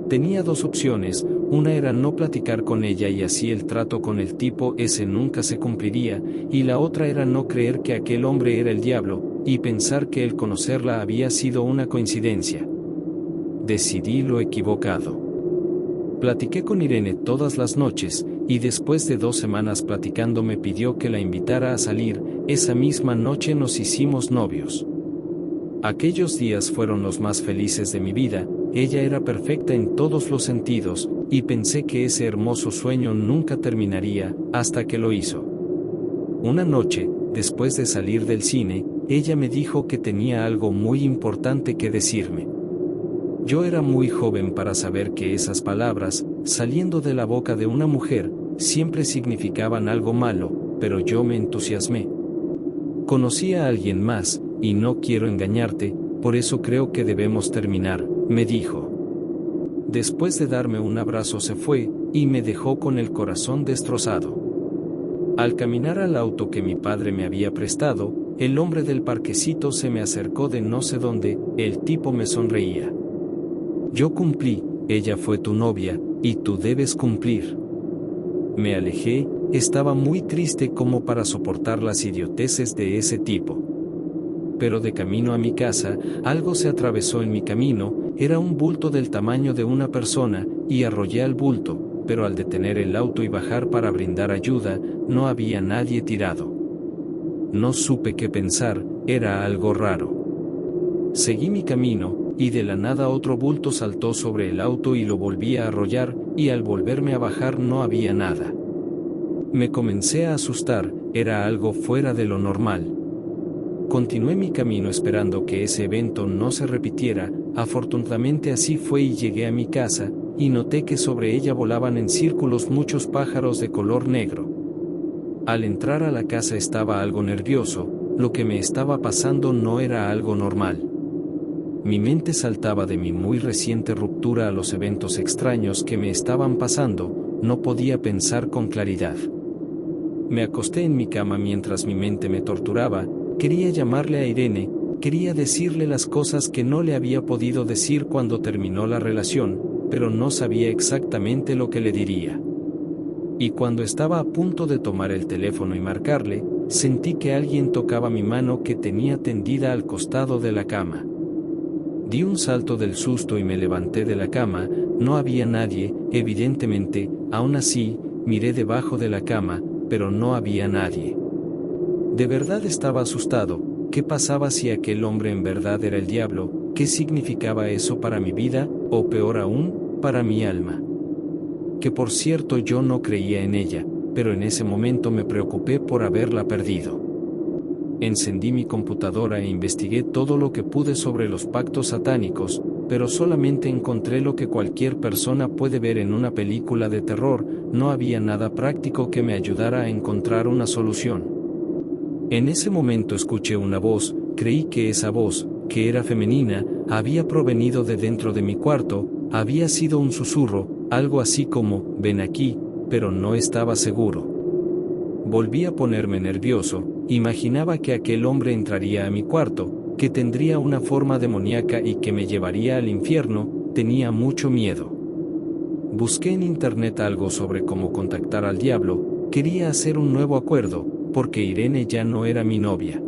Tenía dos opciones, una era no platicar con ella y así el trato con el tipo ese nunca se cumpliría, y la otra era no creer que aquel hombre era el diablo, y pensar que el conocerla había sido una coincidencia. Decidí lo equivocado. Platiqué con Irene todas las noches, y después de 2 semanas platicando me pidió que la invitara a salir. Esa misma noche nos hicimos novios. Aquellos días fueron los más felices de mi vida. Ella era perfecta en todos los sentidos, y pensé que ese hermoso sueño nunca terminaría, hasta que lo hizo. Una noche, después de salir del cine, ella me dijo que tenía algo muy importante que decirme. Yo era muy joven para saber que esas palabras, saliendo de la boca de una mujer, siempre significaban algo malo, pero yo me entusiasmé. Conocí a alguien más, y no quiero engañarte, por eso creo que debemos terminar, me dijo. Después de darme un abrazo se fue, y me dejó con el corazón destrozado. Al caminar al auto que mi padre me había prestado, el hombre del parquecito se me acercó de no sé dónde. El tipo me sonreía. Yo cumplí, ella fue tu novia, y tú debes cumplir. Me alejé, estaba muy triste como para soportar las idioteces de ese tipo. Pero de camino a mi casa, algo se atravesó en mi camino, era un bulto del tamaño de una persona, y arrollé al bulto, pero al detener el auto y bajar para brindar ayuda, no había nadie tirado. No supe qué pensar, era algo raro. Seguí mi camino, y de la nada otro bulto saltó sobre el auto y lo volví a arrollar, y al volverme a bajar no había nada. Me comencé a asustar, era algo fuera de lo normal. Continué mi camino esperando que ese evento no se repitiera. Afortunadamente así fue y llegué a mi casa, y noté que sobre ella volaban en círculos muchos pájaros de color negro. Al entrar a la casa estaba algo nervioso, lo que me estaba pasando no era algo normal. Mi mente saltaba de mi muy reciente ruptura a los eventos extraños que me estaban pasando, no podía pensar con claridad. Me acosté en mi cama mientras mi mente me torturaba, quería llamarle a Irene, quería decirle las cosas que no le había podido decir cuando terminó la relación, pero no sabía exactamente lo que le diría. Y cuando estaba a punto de tomar el teléfono y marcarle, sentí que alguien tocaba mi mano que tenía tendida al costado de la cama. Di un salto del susto y me levanté de la cama, no había nadie, evidentemente. Aún así, miré debajo de la cama, pero no había nadie. De verdad estaba asustado. ¿Qué pasaba si aquel hombre en verdad era el diablo? ¿Qué significaba eso para mi vida, o peor aún, para mi alma? Que por cierto yo no creía en ella, pero en ese momento me preocupé por haberla perdido. Encendí mi computadora e investigué todo lo que pude sobre los pactos satánicos, pero solamente encontré lo que cualquier persona puede ver en una película de terror. No había nada práctico que me ayudara a encontrar una solución. En ese momento escuché una voz, creí que esa voz, que era femenina, había provenido de dentro de mi cuarto, había sido un susurro, algo así como, ven aquí, pero no estaba seguro. Volví a ponerme nervioso, imaginaba que aquel hombre entraría a mi cuarto, que tendría una forma demoníaca y que me llevaría al infierno. Tenía mucho miedo. Busqué en internet algo sobre cómo contactar al diablo, quería hacer un nuevo acuerdo, porque Irene ya no era mi novia.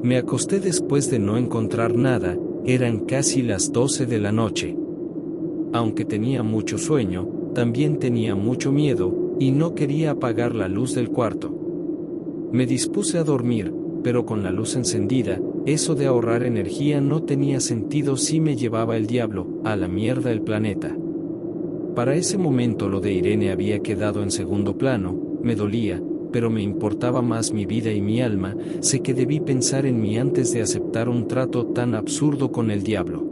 Me acosté después de no encontrar nada, eran casi las 12 de la noche. Aunque tenía mucho sueño, también tenía mucho miedo, y no quería apagar la luz del cuarto. Me dispuse a dormir, pero con la luz encendida, eso de ahorrar energía no tenía sentido si me llevaba el diablo, a la mierda el planeta. Para ese momento lo de Irene había quedado en segundo plano, me dolía, pero me importaba más mi vida y mi alma. Sé que debí pensar en mí antes de aceptar un trato tan absurdo con el diablo.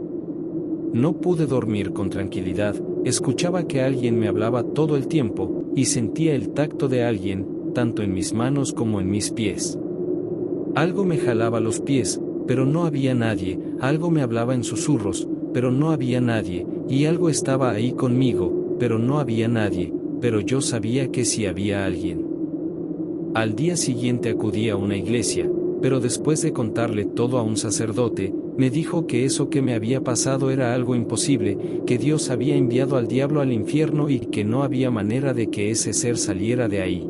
No pude dormir con tranquilidad, escuchaba que alguien me hablaba todo el tiempo, y sentía el tacto de alguien, tanto en mis manos como en mis pies. Algo me jalaba los pies, pero no había nadie, algo me hablaba en susurros, pero no había nadie, y algo estaba ahí conmigo, pero no había nadie, pero yo sabía que sí había alguien. Al día siguiente acudí a una iglesia, pero después de contarle todo a un sacerdote, me dijo que eso que me había pasado era algo imposible, que Dios había enviado al diablo al infierno y que no había manera de que ese ser saliera de ahí.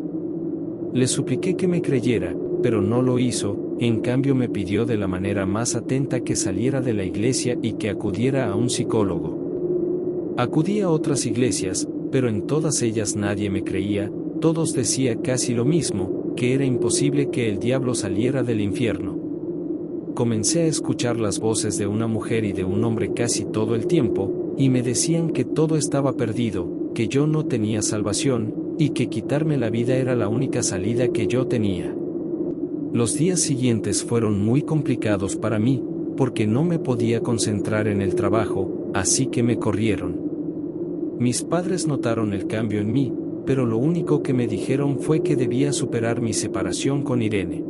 Le supliqué que me creyera, pero no lo hizo, en cambio me pidió de la manera más atenta que saliera de la iglesia y que acudiera a un psicólogo. Acudí a otras iglesias, pero en todas ellas nadie me creía, todos decían casi lo mismo, que era imposible que el diablo saliera del infierno. Comencé a escuchar las voces de una mujer y de un hombre casi todo el tiempo, y me decían que todo estaba perdido, que yo no tenía salvación, y que quitarme la vida era la única salida que yo tenía. Los días siguientes fueron muy complicados para mí, porque no me podía concentrar en el trabajo, así que me corrieron. Mis padres notaron el cambio en mí, pero lo único que me dijeron fue que debía superar mi separación con Irene.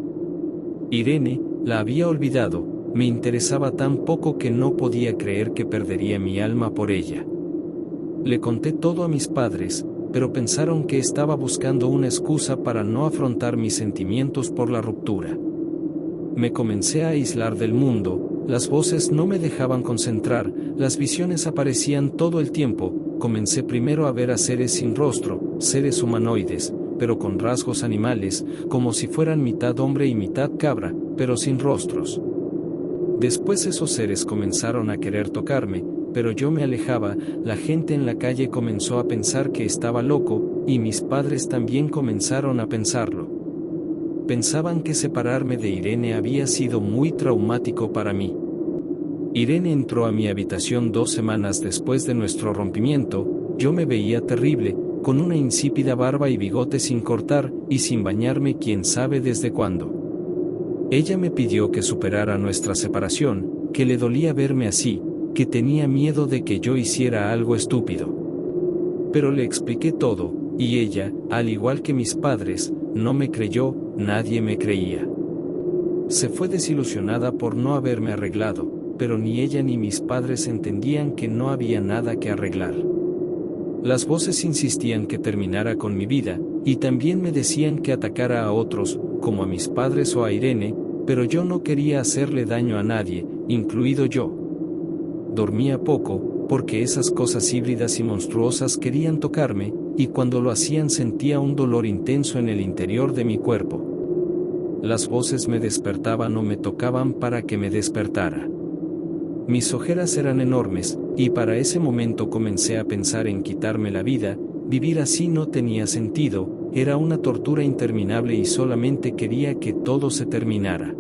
Irene, la había olvidado, me interesaba tan poco que no podía creer que perdería mi alma por ella. Le conté todo a mis padres, pero pensaron que estaba buscando una excusa para no afrontar mis sentimientos por la ruptura. Me comencé a aislar del mundo, las voces no me dejaban concentrar, las visiones aparecían todo el tiempo, comencé primero a ver a seres sin rostro, seres humanoides, pero con rasgos animales, como si fueran mitad hombre y mitad cabra, pero sin rostros. Después esos seres comenzaron a querer tocarme, pero yo me alejaba, la gente en la calle comenzó a pensar que estaba loco, y mis padres también comenzaron a pensarlo. Pensaban que separarme de Irene había sido muy traumático para mí. Irene entró a mi habitación 2 semanas después de nuestro rompimiento, yo me veía terrible, con una insípida barba y bigote sin cortar, y sin bañarme quién sabe desde cuándo. Ella me pidió que superara nuestra separación, que le dolía verme así, que tenía miedo de que yo hiciera algo estúpido. Pero le expliqué todo, y ella, al igual que mis padres, no me creyó, nadie me creía. Se fue desilusionada por no haberme arreglado, pero ni ella ni mis padres entendían que no había nada que arreglar. Las voces insistían que terminara con mi vida, y también me decían que atacara a otros, como a mis padres o a Irene, pero yo no quería hacerle daño a nadie, incluido yo. Dormía poco, porque esas cosas híbridas y monstruosas querían tocarme, y cuando lo hacían sentía un dolor intenso en el interior de mi cuerpo. Las voces me despertaban o me tocaban para que me despertara. Mis ojeras eran enormes, y para ese momento comencé a pensar en quitarme la vida, vivir así no tenía sentido, era una tortura interminable y solamente quería que todo se terminara.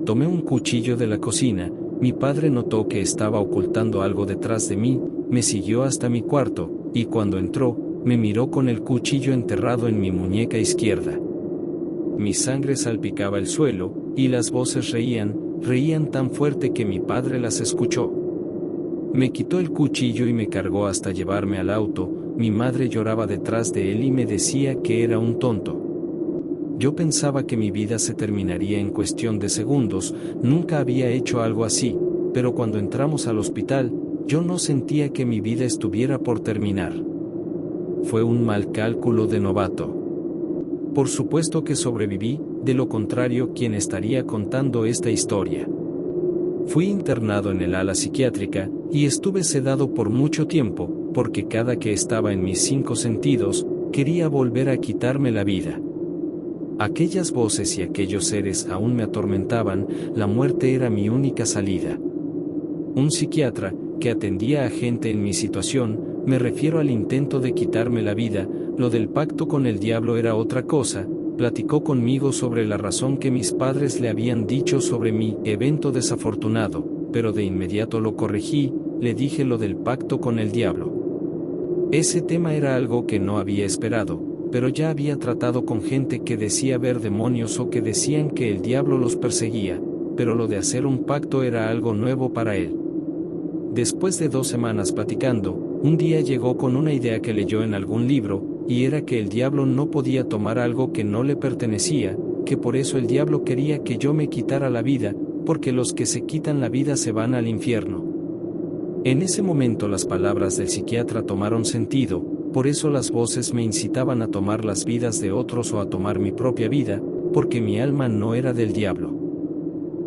Tomé un cuchillo de la cocina, mi padre notó que estaba ocultando algo detrás de mí, me siguió hasta mi cuarto, y cuando entró, me miró con el cuchillo enterrado en mi muñeca izquierda. Mi sangre salpicaba el suelo, y las voces reían tan fuerte que mi padre las escuchó. Me quitó el cuchillo y me cargó hasta llevarme al auto, mi madre lloraba detrás de él y me decía que era un tonto. Yo pensaba que mi vida se terminaría en cuestión de segundos, nunca había hecho algo así, pero cuando entramos al hospital, yo no sentía que mi vida estuviera por terminar. Fue un mal cálculo de novato. Por supuesto que sobreviví, de lo contrario, ¿quién estaría contando esta historia? Fui internado en el ala psiquiátrica, y estuve sedado por mucho tiempo, porque cada que estaba en mis 5 sentidos, quería volver a quitarme la vida. Aquellas voces y aquellos seres aún me atormentaban, la muerte era mi única salida. Un psiquiatra, que atendía a gente en mi situación, me refiero al intento de quitarme la vida, lo del pacto con el diablo era otra cosa, platicó conmigo sobre la razón que mis padres le habían dicho sobre mi evento desafortunado, pero de inmediato lo corregí, le dije lo del pacto con el diablo. Ese tema era algo que no había esperado, pero ya había tratado con gente que decía ver demonios o que decían que el diablo los perseguía, pero lo de hacer un pacto era algo nuevo para él. Después de 2 semanas platicando, un día llegó con una idea que leyó en algún libro, y era que el diablo no podía tomar algo que no le pertenecía, que por eso el diablo quería que yo me quitara la vida, porque los que se quitan la vida se van al infierno. En ese momento las palabras del psiquiatra tomaron sentido, por eso las voces me incitaban a tomar las vidas de otros o a tomar mi propia vida, porque mi alma no era del diablo.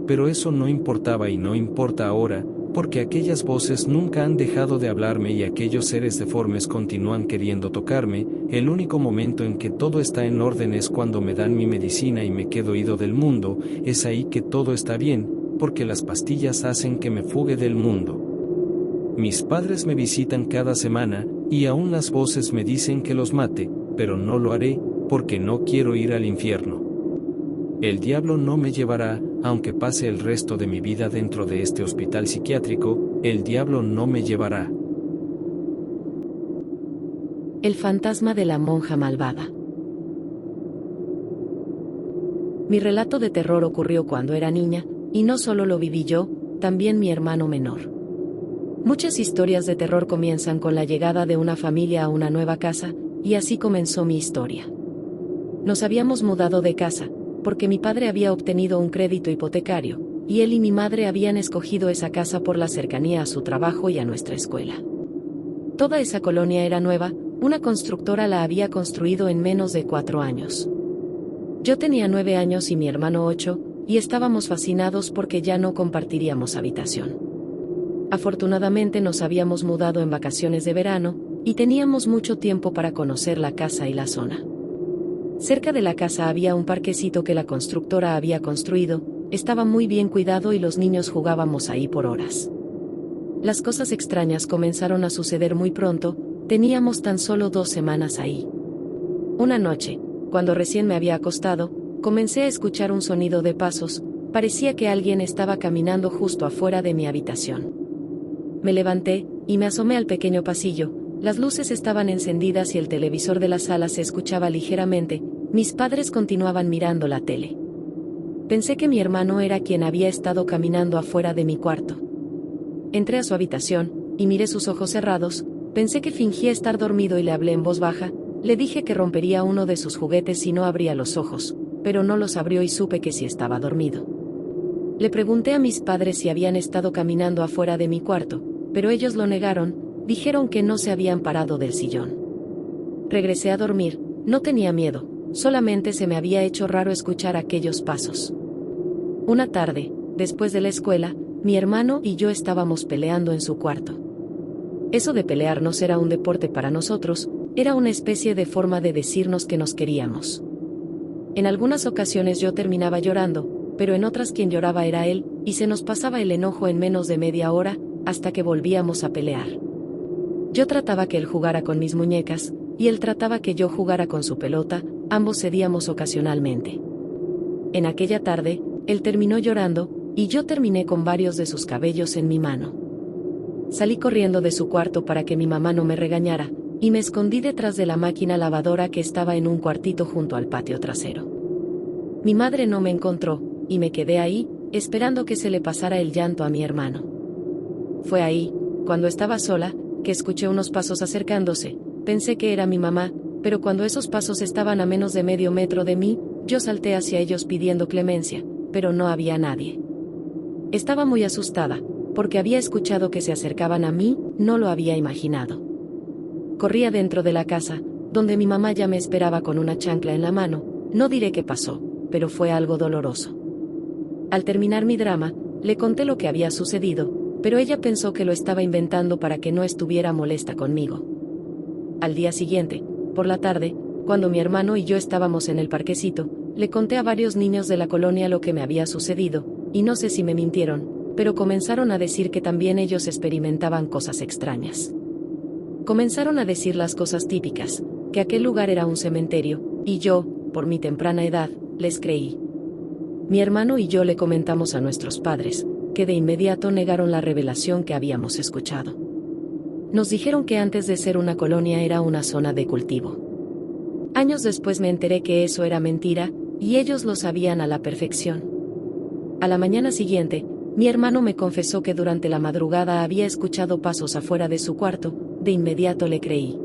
Pero eso no importaba y no importa ahora, porque aquellas voces nunca han dejado de hablarme y aquellos seres deformes continúan queriendo tocarme. El único momento en que todo está en orden es cuando me dan mi medicina y me quedo ido del mundo, es ahí que todo está bien, porque las pastillas hacen que me fugue del mundo. Mis padres me visitan cada semana, y aún las voces me dicen que los mate, pero no lo haré, porque no quiero ir al infierno. El diablo no me llevará, aunque pase el resto de mi vida dentro de este hospital psiquiátrico, el diablo no me llevará. El fantasma de la monja malvada. Mi relato de terror ocurrió cuando era niña, y no solo lo viví yo, también mi hermano menor. Muchas historias de terror comienzan con la llegada de una familia a una nueva casa, y así comenzó mi historia. Nos habíamos mudado de casa, porque mi padre había obtenido un crédito hipotecario, y él y mi madre habían escogido esa casa por la cercanía a su trabajo y a nuestra escuela. Toda esa colonia era nueva, una constructora la había construido en menos de 4 años. Yo tenía 9 años y mi hermano 8, y estábamos fascinados porque ya no compartiríamos habitación. Afortunadamente nos habíamos mudado en vacaciones de verano, y teníamos mucho tiempo para conocer la casa y la zona. Cerca de la casa había un parquecito que la constructora había construido, estaba muy bien cuidado y los niños jugábamos ahí por horas. Las cosas extrañas comenzaron a suceder muy pronto, teníamos tan solo 2 semanas ahí. Una noche, cuando recién me había acostado, comencé a escuchar un sonido de pasos, parecía que alguien estaba caminando justo afuera de mi habitación. Me levanté, y me asomé al pequeño pasillo. Las luces estaban encendidas y el televisor de la sala se escuchaba ligeramente, mis padres continuaban mirando la tele. Pensé que mi hermano era quien había estado caminando afuera de mi cuarto. Entré a su habitación, y miré sus ojos cerrados, pensé que fingía estar dormido y le hablé en voz baja, le dije que rompería uno de sus juguetes si no abría los ojos, pero no los abrió y supe que sí estaba dormido. Le pregunté a mis padres si habían estado caminando afuera de mi cuarto, pero ellos lo negaron. Dijeron que no se habían parado del sillón. Regresé a dormir, no tenía miedo, solamente se me había hecho raro escuchar aquellos pasos. Una tarde, después de la escuela, mi hermano y yo estábamos peleando en su cuarto. Eso de pelearnos era un deporte para nosotros, era una especie de forma de decirnos que nos queríamos. En algunas ocasiones yo terminaba llorando, pero en otras quien lloraba era él, y se nos pasaba el enojo en menos de media hora, hasta que volvíamos a pelear. Yo trataba que él jugara con mis muñecas, y él trataba que yo jugara con su pelota, ambos cedíamos ocasionalmente. En aquella tarde, él terminó llorando, y yo terminé con varios de sus cabellos en mi mano. Salí corriendo de su cuarto para que mi mamá no me regañara, y me escondí detrás de la máquina lavadora que estaba en un cuartito junto al patio trasero. Mi madre no me encontró, y me quedé ahí, esperando que se le pasara el llanto a mi hermano. Fue ahí, cuando estaba sola, que escuché unos pasos acercándose, pensé que era mi mamá, pero cuando esos pasos estaban a menos de medio metro de mí, yo salté hacia ellos pidiendo clemencia, pero no había nadie. Estaba muy asustada, porque había escuchado que se acercaban a mí, no lo había imaginado. Corrí adentro de la casa, donde mi mamá ya me esperaba con una chancla en la mano, no diré qué pasó, pero fue algo doloroso. Al terminar mi drama, le conté lo que había sucedido, pero ella pensó que lo estaba inventando para que no estuviera molesta conmigo. Al día siguiente, por la tarde, cuando mi hermano y yo estábamos en el parquecito, le conté a varios niños de la colonia lo que me había sucedido, y no sé si me mintieron, pero comenzaron a decir que también ellos experimentaban cosas extrañas. Comenzaron a decir las cosas típicas, que aquel lugar era un cementerio, y yo, por mi temprana edad, les creí. Mi hermano y yo le comentamos a nuestros padres, que de inmediato negaron la revelación que habíamos escuchado. Nos dijeron que antes de ser una colonia era una zona de cultivo. Años después me enteré que eso era mentira, y ellos lo sabían a la perfección. A la mañana siguiente, mi hermano me confesó que durante la madrugada había escuchado pasos afuera de su cuarto, de inmediato le creí.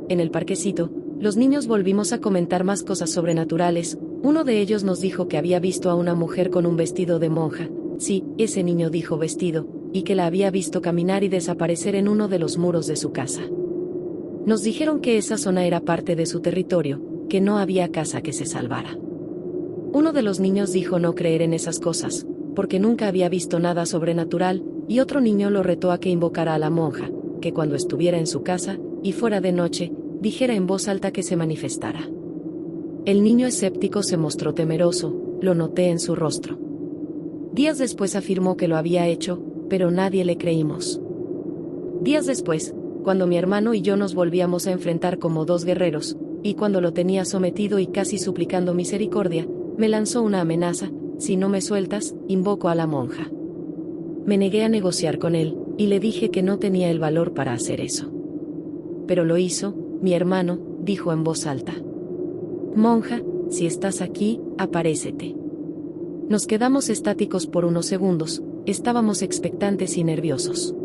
En el parquecito, los niños volvimos a comentar más cosas sobrenaturales, uno de ellos nos dijo que había visto a una mujer con un vestido de monja. Sí, ese niño dijo vestido, y que la había visto caminar y desaparecer en uno de los muros de su casa. Nos dijeron que esa zona era parte de su territorio, que no había casa que se salvara. Uno de los niños dijo no creer en esas cosas, porque nunca había visto nada sobrenatural, y otro niño lo retó a que invocara a la monja, que cuando estuviera en su casa, y fuera de noche, dijera en voz alta que se manifestara. El niño escéptico se mostró temeroso, lo noté en su rostro. Días después afirmó que lo había hecho, pero nadie le creímos. Días después, cuando mi hermano y yo nos volvíamos a enfrentar como dos guerreros, y cuando lo tenía sometido y casi suplicando misericordia, me lanzó una amenaza: si no me sueltas, invoco a la monja. Me negué a negociar con él, y le dije que no tenía el valor para hacer eso. Pero lo hizo. Mi hermano dijo en voz alta: monja, si estás aquí, aparécete. Nos quedamos estáticos por unos segundos, estábamos expectantes y nerviosos.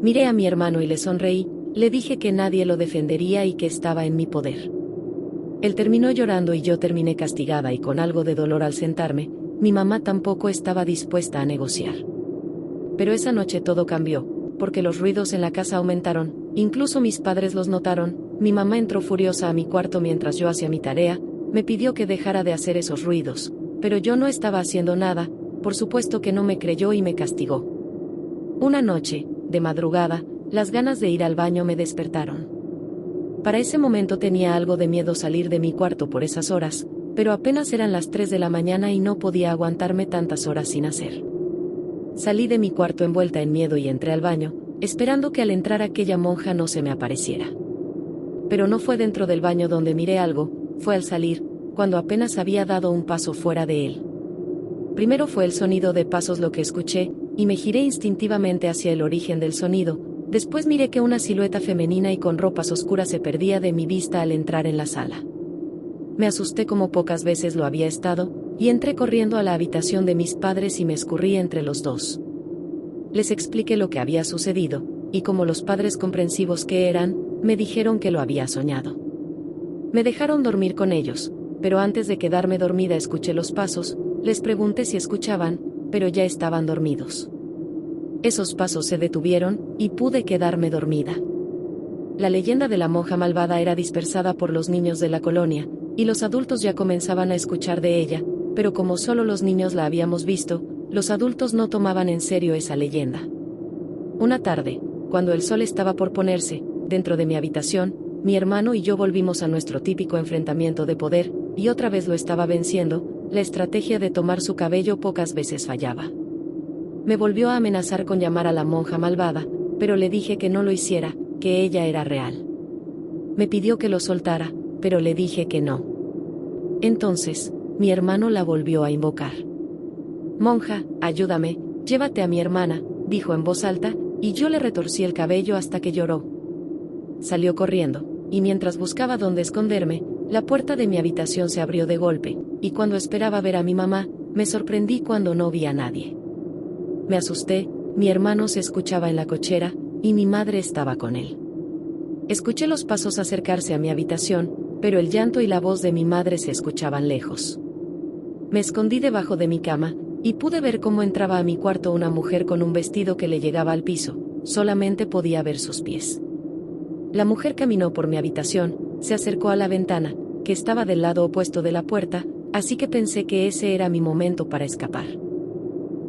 Miré a mi hermano y le sonreí, le dije que nadie lo defendería y que estaba en mi poder. Él terminó llorando y yo terminé castigada y con algo de dolor al sentarme. Mi mamá tampoco estaba dispuesta a negociar. Pero esa noche todo cambió, porque los ruidos en la casa aumentaron, incluso mis padres los notaron. Mi mamá entró furiosa a mi cuarto mientras yo hacía mi tarea, me pidió que dejara de hacer esos ruidos, pero yo no estaba haciendo nada, por supuesto que no me creyó y me castigó. Una noche, de madrugada, las ganas de ir al baño me despertaron. Para ese momento tenía algo de miedo salir de mi cuarto por esas horas, pero apenas eran las 3 de la mañana y no podía aguantarme tantas horas sin hacer. Salí de mi cuarto envuelta en miedo y entré al baño, esperando que al entrar aquella monja no se me apareciera. Pero no fue dentro del baño donde miré algo, fue al salir, cuando apenas había dado un paso fuera de él. Primero fue el sonido de pasos lo que escuché, y me giré instintivamente hacia el origen del sonido. Después miré que una silueta femenina y con ropas oscuras se perdía de mi vista al entrar en la sala. Me asusté como pocas veces lo había estado, y entré corriendo a la habitación de mis padres y me escurrí entre los dos. Les expliqué lo que había sucedido, y como los padres comprensivos que eran, me dijeron que lo había soñado. Me dejaron dormir con ellos, pero antes de quedarme dormida escuché los pasos, les pregunté si escuchaban, pero ya estaban dormidos. Esos pasos se detuvieron, y pude quedarme dormida. La leyenda de la monja malvada era dispersada por los niños de la colonia, y los adultos ya comenzaban a escuchar de ella, pero como solo los niños la habíamos visto, los adultos no tomaban en serio esa leyenda. Una tarde, cuando el sol estaba por ponerse, dentro de mi habitación, mi hermano y yo volvimos a nuestro típico enfrentamiento de poder, y otra vez lo estaba venciendo. La estrategia de tomar su cabello pocas veces fallaba. Me volvió a amenazar con llamar a la monja malvada, pero le dije que no lo hiciera, que ella era real. Me pidió que lo soltara, pero le dije que no. Entonces, mi hermano la volvió a invocar. Monja, ayúdame, llévate a mi hermana, dijo en voz alta, y yo le retorcí el cabello hasta que lloró. Salió corriendo, y mientras buscaba dónde esconderme, la puerta de mi habitación se abrió de golpe, y cuando esperaba ver a mi mamá, me sorprendí cuando no vi a nadie. Me asusté, mi hermano se escuchaba en la cochera, y mi madre estaba con él. Escuché los pasos acercarse a mi habitación, pero el llanto y la voz de mi madre se escuchaban lejos. Me escondí debajo de mi cama, y pude ver cómo entraba a mi cuarto una mujer con un vestido que le llegaba al piso, solamente podía ver sus pies. La mujer caminó por mi habitación, se acercó a la ventana, que estaba del lado opuesto de la puerta, así que pensé que ese era mi momento para escapar.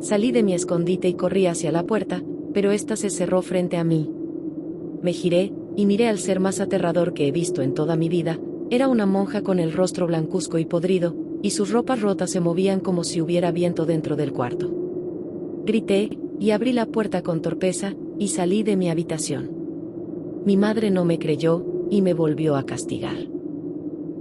Salí de mi escondite y corrí hacia la puerta, pero ésta se cerró frente a mí. Me giré, y miré al ser más aterrador que he visto en toda mi vida. Era una monja con el rostro blancuzco y podrido, y sus ropas rotas se movían como si hubiera viento dentro del cuarto. Grité, y abrí la puerta con torpeza, y salí de mi habitación. Mi madre no me creyó, y me volvió a castigar.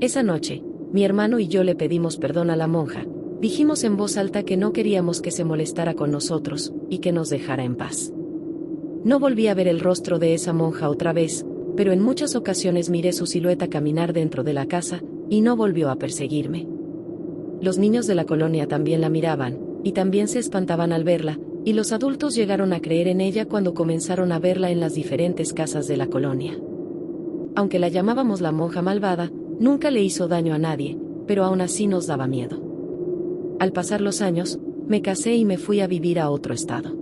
Esa noche, mi hermano y yo le pedimos perdón a la monja, dijimos en voz alta que no queríamos que se molestara con nosotros, y que nos dejara en paz. No volví a ver el rostro de esa monja otra vez, pero en muchas ocasiones miré su silueta caminar dentro de la casa, y no volvió a perseguirme. Los niños de la colonia también la miraban, y también se espantaban al verla, y los adultos llegaron a creer en ella cuando comenzaron a verla en las diferentes casas de la colonia. Aunque la llamábamos la monja malvada, nunca le hizo daño a nadie, pero aún así nos daba miedo. Al pasar los años, me casé y me fui a vivir a otro estado.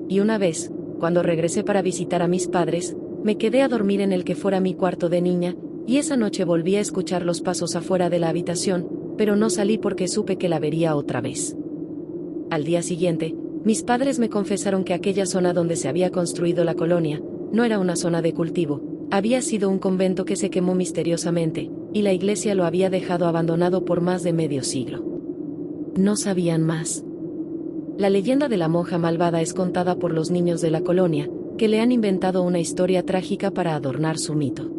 Y una vez, cuando regresé para visitar a mis padres, Me quedé a dormir en el que fuera mi cuarto de niña, y esa noche volví a escuchar los pasos afuera de la habitación, pero no salí porque supe que la vería otra vez. Al día siguiente, mis padres me confesaron que aquella zona donde se había construido la colonia, no era una zona de cultivo, había sido un convento que se quemó misteriosamente, y la iglesia lo había dejado abandonado por más de medio siglo. No sabían más. La leyenda de la monja malvada es contada por los niños de la colonia, que le han inventado una historia trágica para adornar su mito.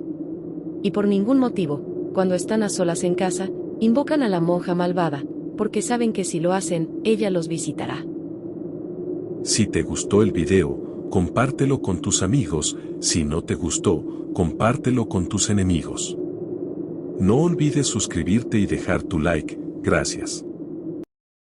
Y por ningún motivo, cuando están a solas en casa, invocan a la monja malvada, porque saben que si lo hacen, ella los visitará. Si te gustó el video, compártelo con tus amigos, si no te gustó, compártelo con tus enemigos. No olvides suscribirte y dejar tu like, gracias.